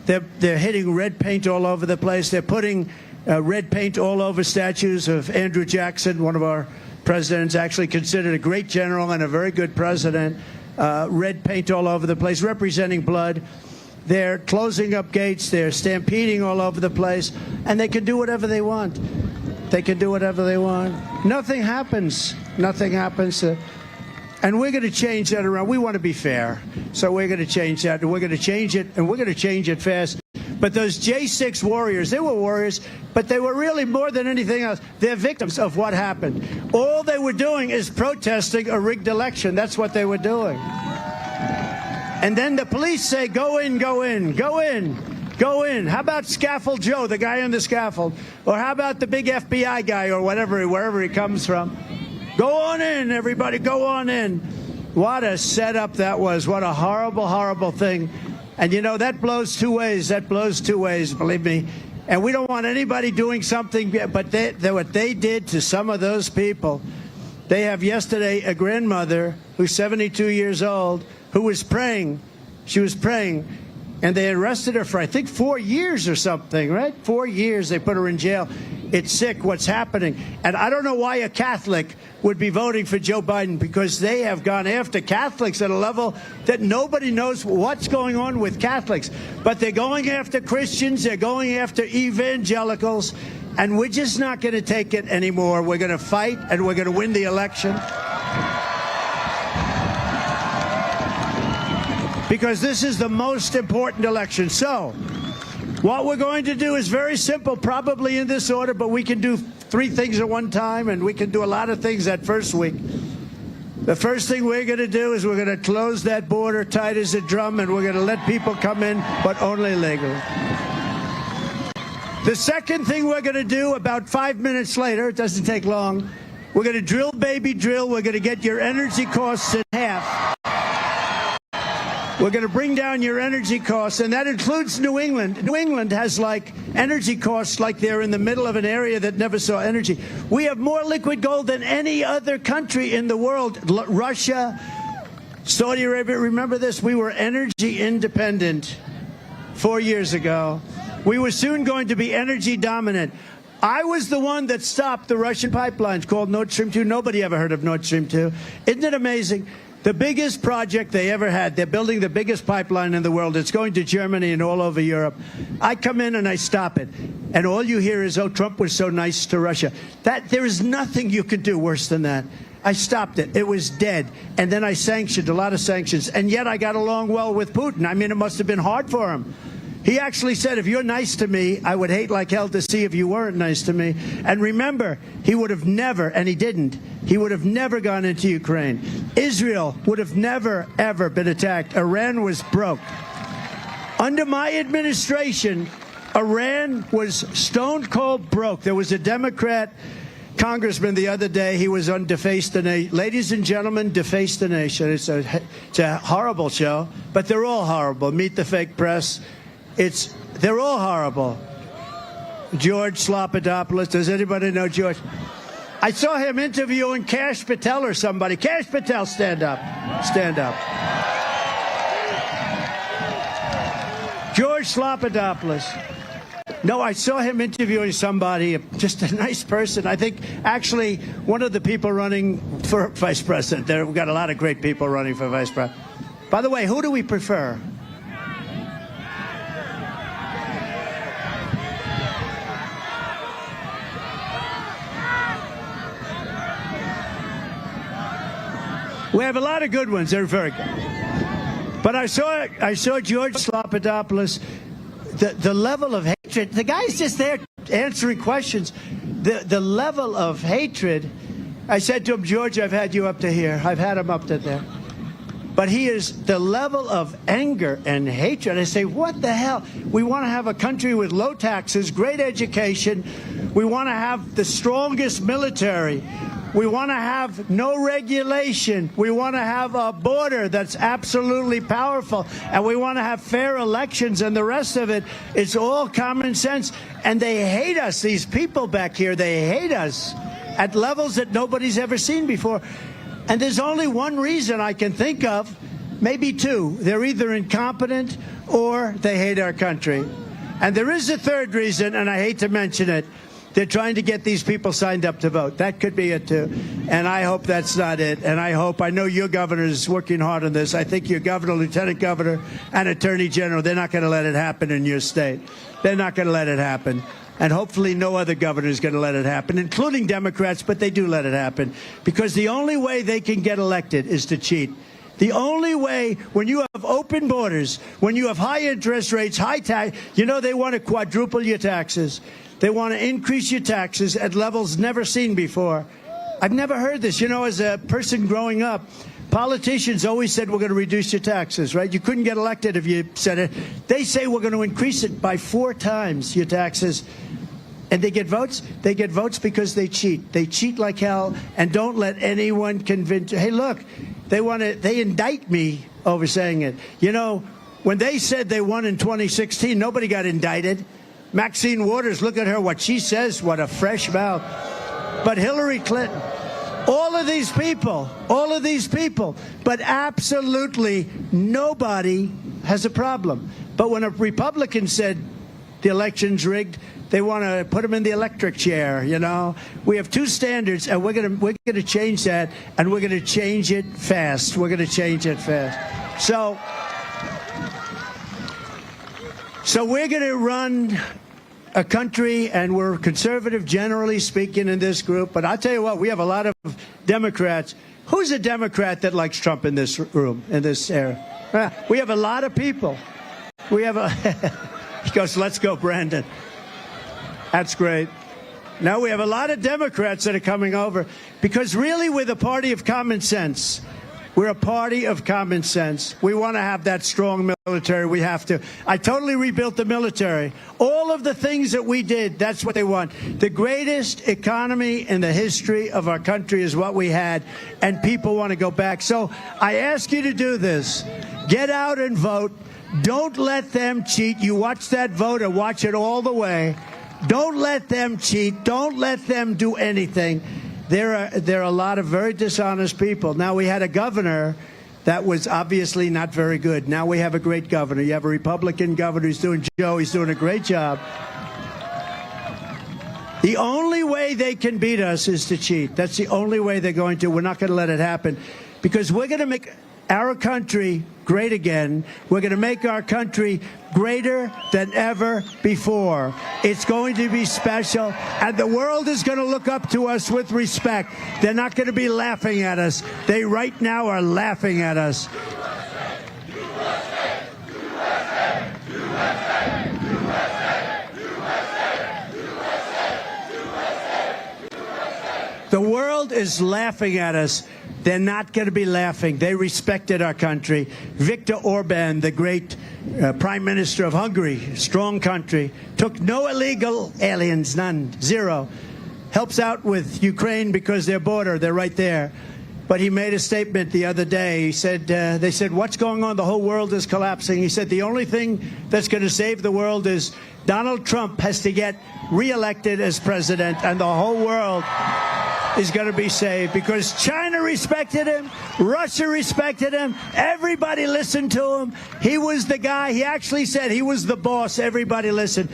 They're hitting red paint all over the place. They're putting red paint all over statues of Andrew Jackson, one of our presidents, actually considered a great general and a very good president. Red paint all over the place, representing blood. They're closing up gates. They're stampeding all over the place. And they can do whatever they want. They can do whatever they want. Nothing happens. Nothing happens. And we're going to change that around. We want to be fair. So we're going to change that. And we're going to change it. And we're going to change it fast. But those J6 warriors, they were warriors, but they were really more than anything else. They're victims of what happened. All they were doing is protesting a rigged election. That's what they were doing. And then the police say, go in, go in, go in. Go in. How about Scaffold Joe, the guy on the scaffold? Or how about the big FBI guy or whatever, wherever he comes from? Go on in, everybody. Go on in. What a setup that was. What a horrible, horrible thing. And, that blows two ways. That blows two ways, believe me. And we don't want anybody doing something, but what they did to some of those people. They have yesterday a grandmother who's 72 years old who was praying. She was praying. And they arrested her for, I think, 4 years or something, right? 4 years. They put her in jail. It's sick what's happening. And I don't know why a Catholic would be voting for Joe Biden, because they have gone after Catholics at a level that nobody knows what's going on with Catholics. But they're going after Christians. They're going after evangelicals. And we're just not going to take it anymore. We're going to fight, and we're going to win the election. Because this is the most important election. So, what we're going to do is very simple, probably in this order, but we can do 3 things at one time, and we can do a lot of things that first week. The first thing we're going to do is we're going to close that border tight as a drum, and we're going to let people come in, but only legally. The second thing we're going to do about 5 minutes later, it doesn't take long, we're going to drill, baby, drill. We're going to get your energy costs in half. We're going to bring down your energy costs, and that includes New England. New England has, energy costs like they're in the middle of an area that never saw energy. We have more liquid gold than any other country in the world. Russia, Saudi Arabia, remember this? We were energy independent 4 years ago. We were soon going to be energy dominant. I was the one that stopped the Russian pipelines called Nord Stream 2. Nobody ever heard of Nord Stream 2. Isn't it amazing? The biggest project they ever had. They're building the biggest pipeline in the world. It's going to Germany and all over Europe. I come in and I stop it. And all you hear is, oh, Trump was so nice to Russia. There is nothing you could do worse than that. I stopped it. It was dead. And then I sanctioned, a lot of sanctions. And yet I got along well with Putin. I mean, it must have been hard for him. He actually said, if you're nice to me, I would hate like hell to see if you weren't nice to me. And remember, he would have never, and he didn't, he would have never gone into Ukraine. Israel would have never, ever been attacked. Iran was broke. Under my administration, Iran was stone cold broke. There was a Democrat congressman the other day, he was on Deface the Nation. Ladies and gentlemen, Deface the Nation. It's a horrible show, but they're all horrible. Meet the Fake Press. They're all horrible. George Slopadopoulos. Does anybody know George? I saw him interviewing Kash Patel or somebody. Kash Patel, stand up. Stand up. George Slopadopoulos. No, I saw him interviewing somebody, just a nice person. I think actually one of the people running for vice president. We've got a lot of great people running for vice president. By the way, who do we prefer? We have a lot of good ones. They're very good. But I saw George Slopadopoulos. The level of hatred, the guy's just there answering questions. The level of hatred, I said to him, George, I've had you up to here. I've had him up to there. But he is the level of anger and hatred. I say, what the hell? We want to have a country with low taxes, great education. We want to have the strongest military. We want to have no regulation. We want to have a border that's absolutely powerful. And we want to have fair elections, and the rest of it, it's all common sense. And they hate us, these people back here. They hate us at levels that nobody's ever seen before. And there's only one reason I can think of, maybe two. They're either incompetent or they hate our country. And there is a third reason, and I hate to mention it. They're trying to get these people signed up to vote. That could be it, too. And I hope that's not it. And I know your governor is working hard on this. I think your governor, lieutenant governor, and attorney general, they're not going to let it happen in your state. They're not going to let it happen. And hopefully no other governor is going to let it happen, including Democrats, but they do let it happen. Because the only way they can get elected is to cheat. The only way, when you have open borders, when you have high interest rates, high tax, they want to quadruple your taxes. They want to increase your taxes at levels never seen before. I've never heard this. As a person growing up, politicians always said, we're going to reduce your taxes, right? You couldn't get elected if you said it. They say we're going to increase it by 4 times, your taxes. And they get votes? They get votes because they cheat. They cheat like hell, and don't let anyone convince you. Hey, look, they indict me over saying it. When they said they won in 2016, nobody got indicted. Maxine Waters, look at her, what she says, what a fresh mouth. But Hillary Clinton, all of these people, but absolutely nobody has a problem. But when a Republican said the election's rigged, they want to put them in the electric chair, We have 2 standards, and we're going to change that, and we're going to change it fast. We're going to change it fast. So we're going to run a country, and we're conservative, generally speaking, in this group. But I'll tell you what, we have a lot of Democrats. Who's a Democrat that likes Trump in this room, in this area? We have a lot of people. We have a... He goes, let's go, Brandon. That's great. Now we have a lot of Democrats that are coming over because really we're the party of common sense. We're a party of common sense. We want to have that strong military. We have to. I totally rebuilt the military. All of the things that we did, that's what they want. The greatest economy in the history of our country is what we had, and people want to go back. So I ask you to do this. Get out and vote. Don't let them cheat. You watch that vote and watch it all the way. Don't let them cheat. Don't let them do anything. There are a lot of very dishonest people. Now, we had a governor that was obviously not very good. Now we have a great governor. You have a Republican governor who's doing he's doing a great job. The only way they can beat us is to cheat. That's the only way they're going to. We're not going to let it happen because we're going to make our country great again. We're going to make our country greater than ever before. It's going to be special, and the world is going to look up to us with respect. They're not going to be laughing at us. They right now are laughing at us.
USA, USA, USA.
The world is laughing at us. They're not going to be laughing. They respected our country. Viktor Orban, the great Prime Minister of Hungary, strong country, took no illegal aliens, none, zero. Helps out with Ukraine because their border, they're right there. But he made a statement the other day. He said, they said, what's going on? The whole world is collapsing. He said, the only thing that's going to save the world is Donald Trump has to get reelected as president, and the whole world is going to be saved because China respected him, Russia respected him, everybody listened to him. He was the guy. He actually said he was the boss. Everybody listened.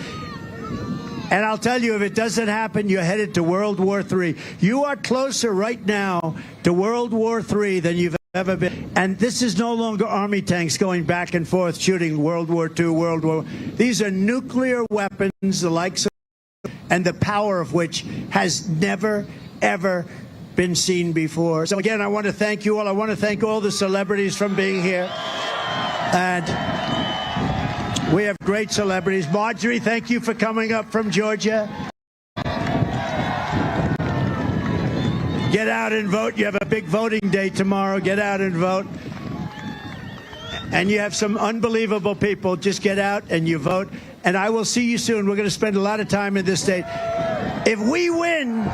And I'll tell you, if it doesn't happen, you're headed to World War III. You are closer right now to World War III than you've ever been. And this is no longer army tanks going back and forth shooting World War II, World War. These are nuclear weapons, the likes of, and the power of which has never, ever been seen before. So again, I want to thank you all. I want to thank all the celebrities from being here. And we have great celebrities. Marjorie, thank you for coming up from Georgia. Get out and vote. You have a big voting day tomorrow. Get out and vote. And you have some unbelievable people. Just get out and you vote. And I will see you soon. We're going to spend a lot of time in this state. If we win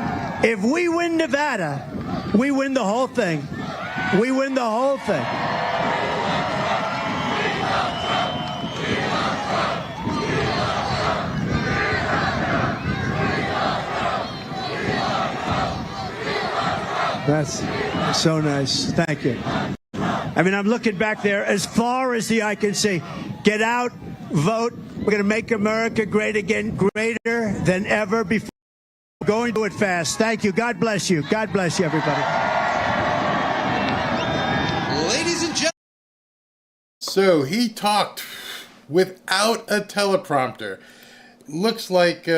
Nevada, we win the whole thing. We win the whole thing. That's so nice. Thank you. I mean, I'm looking back there as far as the eye can see. Get out, vote. We're going to make America great again, greater than ever before. We're going to do it fast. Thank you. God bless you. God bless you, everybody.
Ladies and gentlemen. So he talked without a teleprompter. Looks like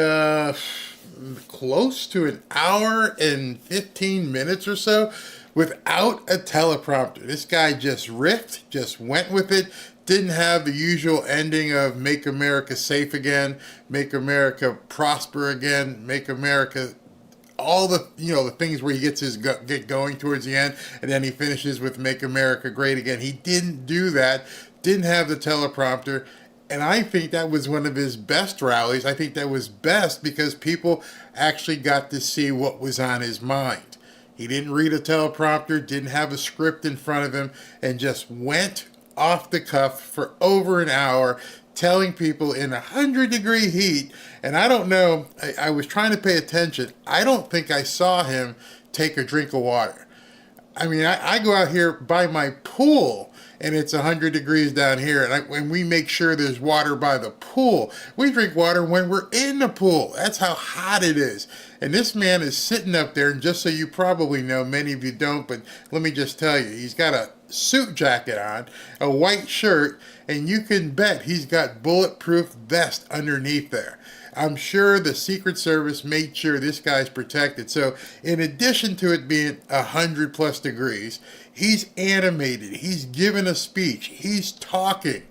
close to an hour and 15 minutes or so without a teleprompter. This guy just riffed, just went with it, didn't have the usual ending of make America safe again, make America prosper again, make America all the, the things where he gets his get going towards the end, and then he finishes with make America great again. He didn't do that, didn't have the teleprompter. And I think that was one of his best rallies. I think that was best because people actually got to see what was on his mind. He didn't read a teleprompter, didn't have a script in front of him, and just went off the cuff for over an hour, telling people in 100-degree heat. And I don't know, I was trying to pay attention. I don't think I saw him take a drink of water. I mean, I go out here by my pool, and it's 100 degrees down here, and we make sure there's water by the pool. We drink water when we're in the pool. That's how hot it is. And this man is sitting up there, and just so you probably know, many of you don't, but let me just tell you, he's got a suit jacket on, a white shirt, and you can bet he's got bulletproof vest underneath there. I'm sure the Secret Service made sure this guy's protected. So in addition to it being 100+ degrees, he's animated. He's giving a speech. He's talking.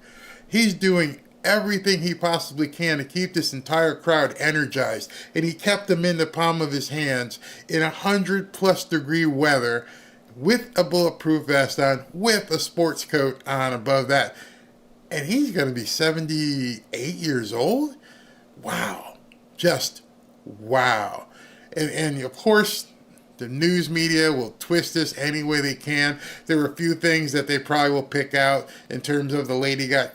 He's doing everything he possibly can to keep this entire crowd energized. And he kept them in the palm of his hands in 100+ degree weather with a bulletproof vest on, with a sports coat on above that. And he's going to be 78 years old? Wow. Just wow. And of course, the news media will twist this any way they can. There are a few things that they probably will pick out in terms of the lady got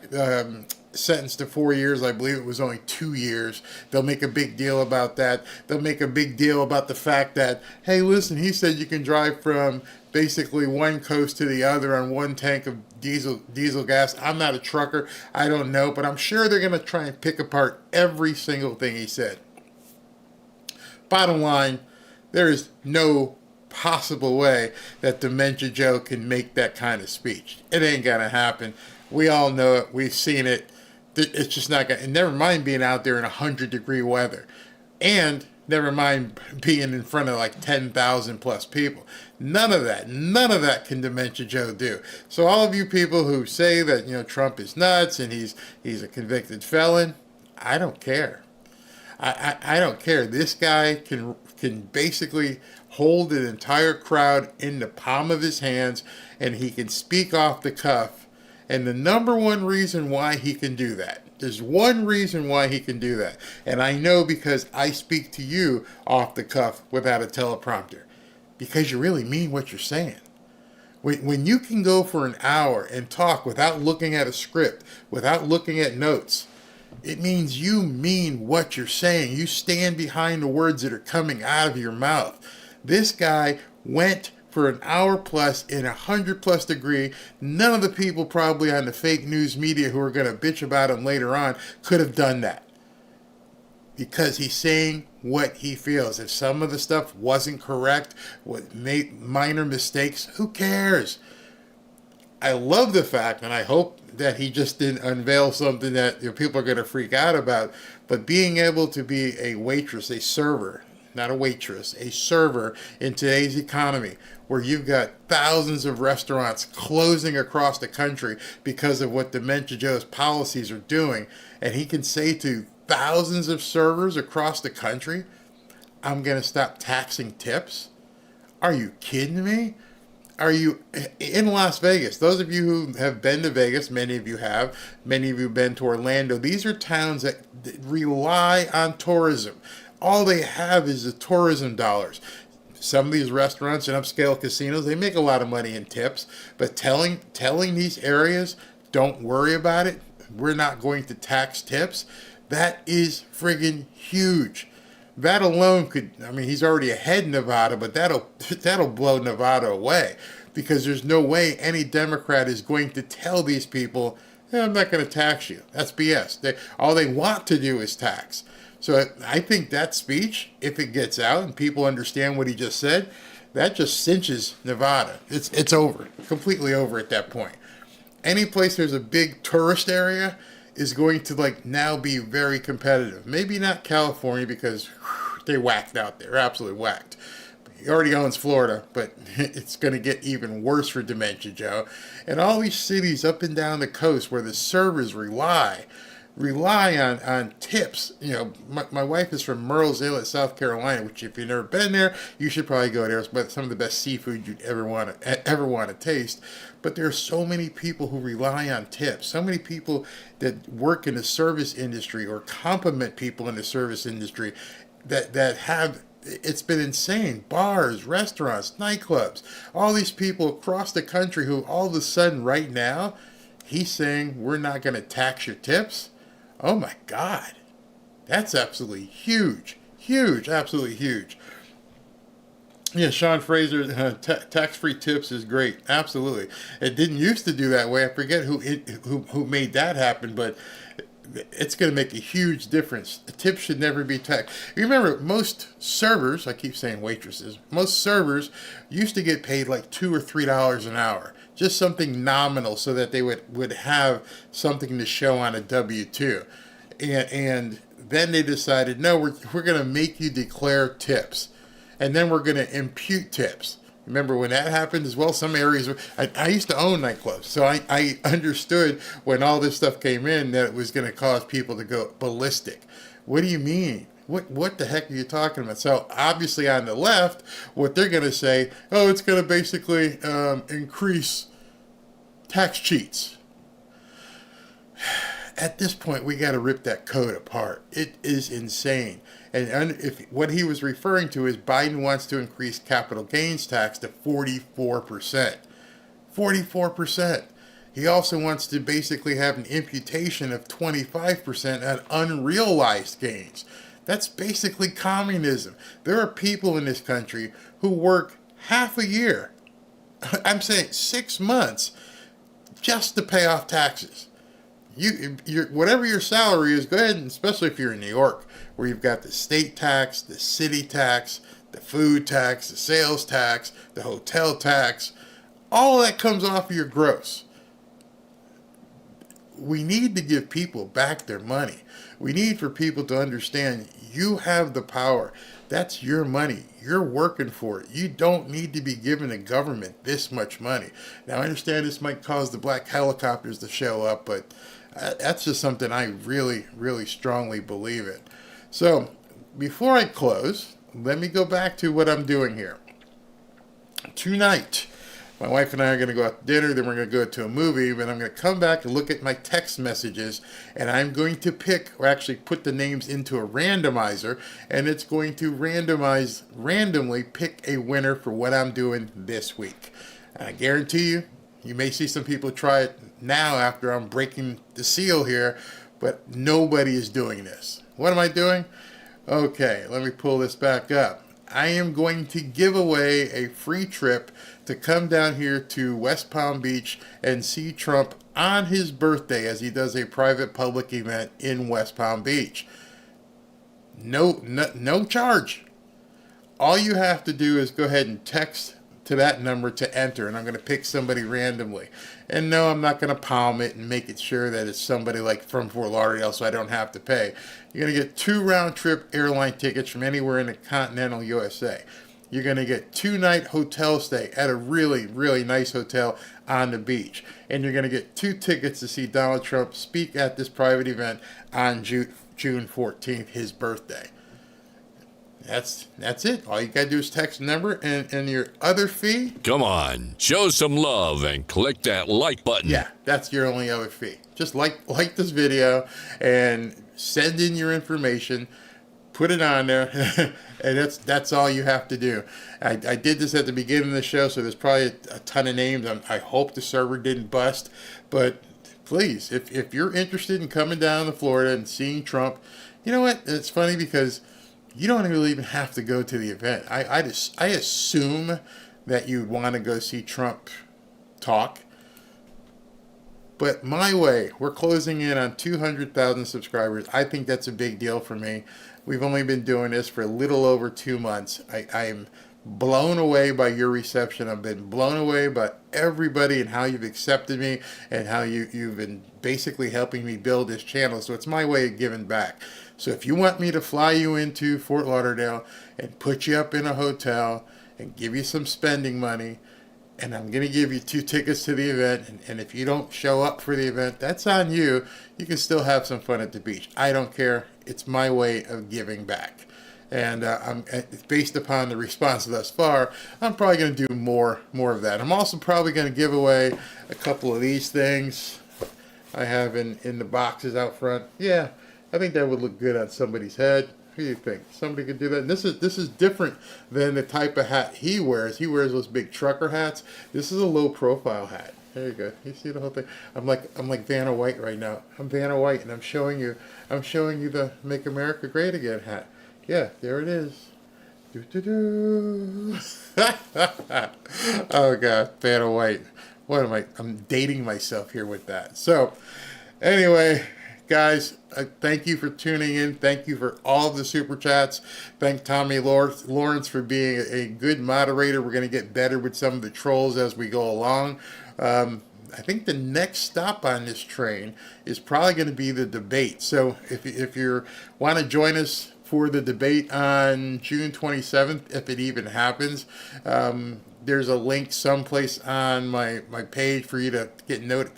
sentenced to 4 years. I believe it was only 2 years. They'll make a big deal about that. They'll make a big deal about the fact that, hey, listen, he said you can drive from basically one coast to the other on one tank of diesel gas. I'm not a trucker. I don't know, but I'm sure they're going to try and pick apart every single thing he said. Bottom line, there is no possible way that Dementia Joe can make that kind of speech. It ain't going to happen. We all know it. We've seen it. It's just not going to, and never mind being out there in 100-degree weather. And never mind being in front of like 10,000 plus people. None of that can Dementia Joe do. So all of you people who say that, Trump is nuts and he's a convicted felon, I don't care. I don't care. This guy can basically hold an entire crowd in the palm of his hands, and he can speak off the cuff. And the number one reason why he can do that, there's one reason why he can do that, and I know because I speak to you off the cuff without a teleprompter, because you really mean what you're saying. When you can go for an hour and talk without looking at a script, without looking at notes, it means you mean what you're saying. You stand behind the words that are coming out of your mouth. This guy went for an hour plus in 100+ degree. None of the people probably on the fake news media who are going to bitch about him later on could have done that. Because he's saying what he feels. If some of the stuff wasn't correct, made minor mistakes, who cares? I love the fact, and I hope that he just didn't unveil something that people are going to freak out about, but being able to be a waitress, a server, not a waitress, a server in today's economy, where you've got thousands of restaurants closing across the country because of what Dementia Joe's policies are doing, and he can say to thousands of servers across the country, I'm going to stop taxing tips? Are you kidding me? Are you in Las Vegas? Those of you who have been to Vegas, many of you have, many of you have been to Orlando. These are towns that rely on tourism. All they have is the tourism dollars. Some of these restaurants and upscale casinos, they make a lot of money in tips, but telling these areas, don't worry about it, we're not going to tax tips, that is friggin' huge. That alone could, I mean, he's already ahead in Nevada, but that'll blow Nevada away, because there's no way any Democrat is going to tell these people, I'm not going to tax you. That's BS. All they want to do is tax. So I think that speech, if it gets out and people understand what he just said, that just cinches Nevada. It's over, completely over at that point. Any place there's a big tourist area is going to now be very competitive. Maybe not California, because they whacked out there, absolutely whacked. He already owns Florida, but it's going to get even worse for Dementia Joe. And all these cities up and down the coast where the servers rely on tips. My wife is from Murrells Inlet, South Carolina, which if you've never been there, you should probably go there. It's some of the best seafood you'd ever want to taste. But there are so many people who rely on tips. So many people that work in the service industry or compliment people in the service industry that have, it's been insane. Bars, restaurants, nightclubs, all these people across the country who all of a sudden right now, he's saying we're not going to tax your tips. Oh my God, that's absolutely huge, absolutely huge. Yeah, Sean Fraser, tax-free tips is great. Absolutely. It didn't used to do that way. I forget who made that happen, but it's going to make a huge difference. The tip should never be taxed. You remember, most servers, I keep saying waitresses, most servers used to get paid like $2 or $3 an hour. Just something nominal so that they would have something to show on a W-2. And then they decided, no, we're going to make you declare tips. And then we're going to impute tips. Remember when that happened as well? Some areas, I used to own nightclubs, so I understood when all this stuff came in that it was going to cause people to go ballistic. What do you mean? What the heck are you talking about? So obviously on the left, what they're going to say, oh, it's going to basically increase tax cheats. At this point, we got to rip that code apart. It is insane. And if what he was referring to is Biden wants to increase capital gains tax to 44%. 44%. He also wants to basically have an imputation of 25% on unrealized gains. That's basically communism. There are people in this country who work half a year, I'm saying 6 months, just to pay off taxes. Whatever your salary is, go ahead, and especially if you're in New York, where you've got the state tax, the city tax, the food tax, the sales tax, the hotel tax, all that comes off of your gross. We need to give people back their money. We need for people to understand you have the power. That's your money. You're working for it. You don't need to be giving the government this much money. Now, I understand this might cause the black helicopters to show up, but that's just something I really, really strongly believe in. So, before I close, let me go back to what I'm doing here. tonight, my wife and I are going to go out to dinner, then we're going to go to a movie, but I'm going to come back and look at my text messages, and I'm going to pick, or actually put the names into a randomizer, and it's going to randomly pick a winner for what I'm doing this week. And I guarantee you, you may see some people try it now after I'm breaking the seal here, but nobody is doing this. What am I doing? Okay, let me pull this back up. I am going to give away a free trip to come down here to West Palm Beach and see Trump on his birthday as he does a private public event in West Palm Beach. No charge. All you have to do is go ahead and text to that number to enter, and I'm going to pick somebody randomly. And no, I'm not going to palm it and make it sure that it's somebody like from Fort Lauderdale so I don't have to pay. You're going to get 2 round-trip airline tickets from anywhere in the continental USA. You're going to get 2-night hotel stay at a really, really nice hotel on the beach. And you're going to get 2 tickets to see Donald Trump speak at this private event on June 14th, his birthday. That's it. All you got to do is text the number and your other fee.
Come on, show some love and click that like button.
Yeah, that's your only other fee. Just like this video and send in your information, put it on there, and that's all you have to do. I did this at the beginning of the show, so there's probably a ton of names. I hope the server didn't bust, but please, if you're interested in coming down to Florida and seeing Trump, you know what? It's funny because you don't really even have to go to the event. I assume that you'd want to go see Trump talk. But my way, we're closing in on 200,000 subscribers. I think that's a big deal for me. We've only been doing this for a little over 2 months. I'm blown away by your reception. I've been blown away by everybody and how you've accepted me and how you've been basically helping me build this channel. So it's my way of giving back. So if you want me to fly you into Fort Lauderdale and put you up in a hotel and give you some spending money, and I'm going to give you 2 tickets to the event, and if you don't show up for the event, that's on you. You can still have some fun at the beach. I don't care. It's my way of giving back. And based upon the response thus far, I'm probably going to do more of that. I'm also probably going to give away a couple of these things I have in the boxes out front. Yeah, I think that would look good on somebody's head. What do you think? Somebody could do that. And this is different than the type of hat he wears. He wears those big trucker hats. This is a low profile hat. There you go. You see the whole thing. I'm like Vanna White right now. I'm Vanna White, and I'm showing you the Make America Great Again hat. Yeah, there it is. Oh God, Vanna White. What am I? I'm dating myself here with that. So, anyway, guys, thank you for tuning in. Thank you for all the super chats. Thank Tommy Lawrence for being a good moderator. We're going to get better with some of the trolls as we go along. I think the next stop on this train is probably going to be the debate. So if you want to join us for the debate on June 27th, if it even happens, there's a link someplace on my page for you to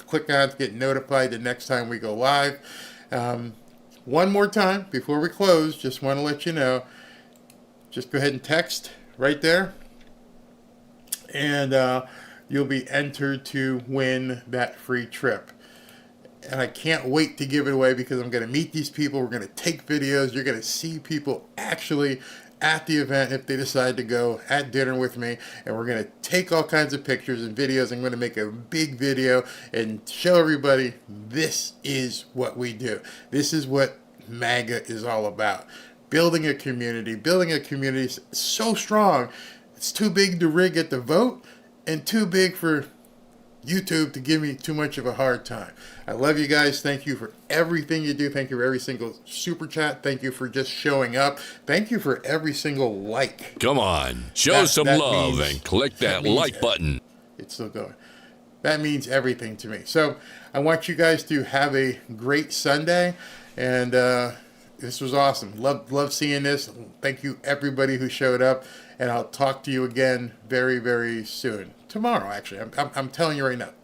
click on to get notified the next time we go live. One more time before we close, just want to let you know, just go ahead and text right there, and you'll be entered to win that free trip. And I can't wait to give it away because I'm going to meet these people. We're going to take videos. You're going to see people actually at the event if they decide to go at dinner with me. And we're going to take all kinds of pictures and videos. I'm going to make a big video and show everybody this is what we do. This is what MAGA is all about. Building a community so strong, it's too big to rig at the vote and too big for YouTube to give me too much of a hard time. I love you guys. Thank you for everything you do. Thank you for every single super chat. Thank you for just showing up. Thank you for every single like.
Come on, show some love and click that like button.
It's still going. That means everything to me. So I want you guys to have a great Sunday, and this was awesome. Love seeing this. Thank you everybody who showed up, and I'll talk to you again very, very soon. Tomorrow, actually. I'm telling you right now.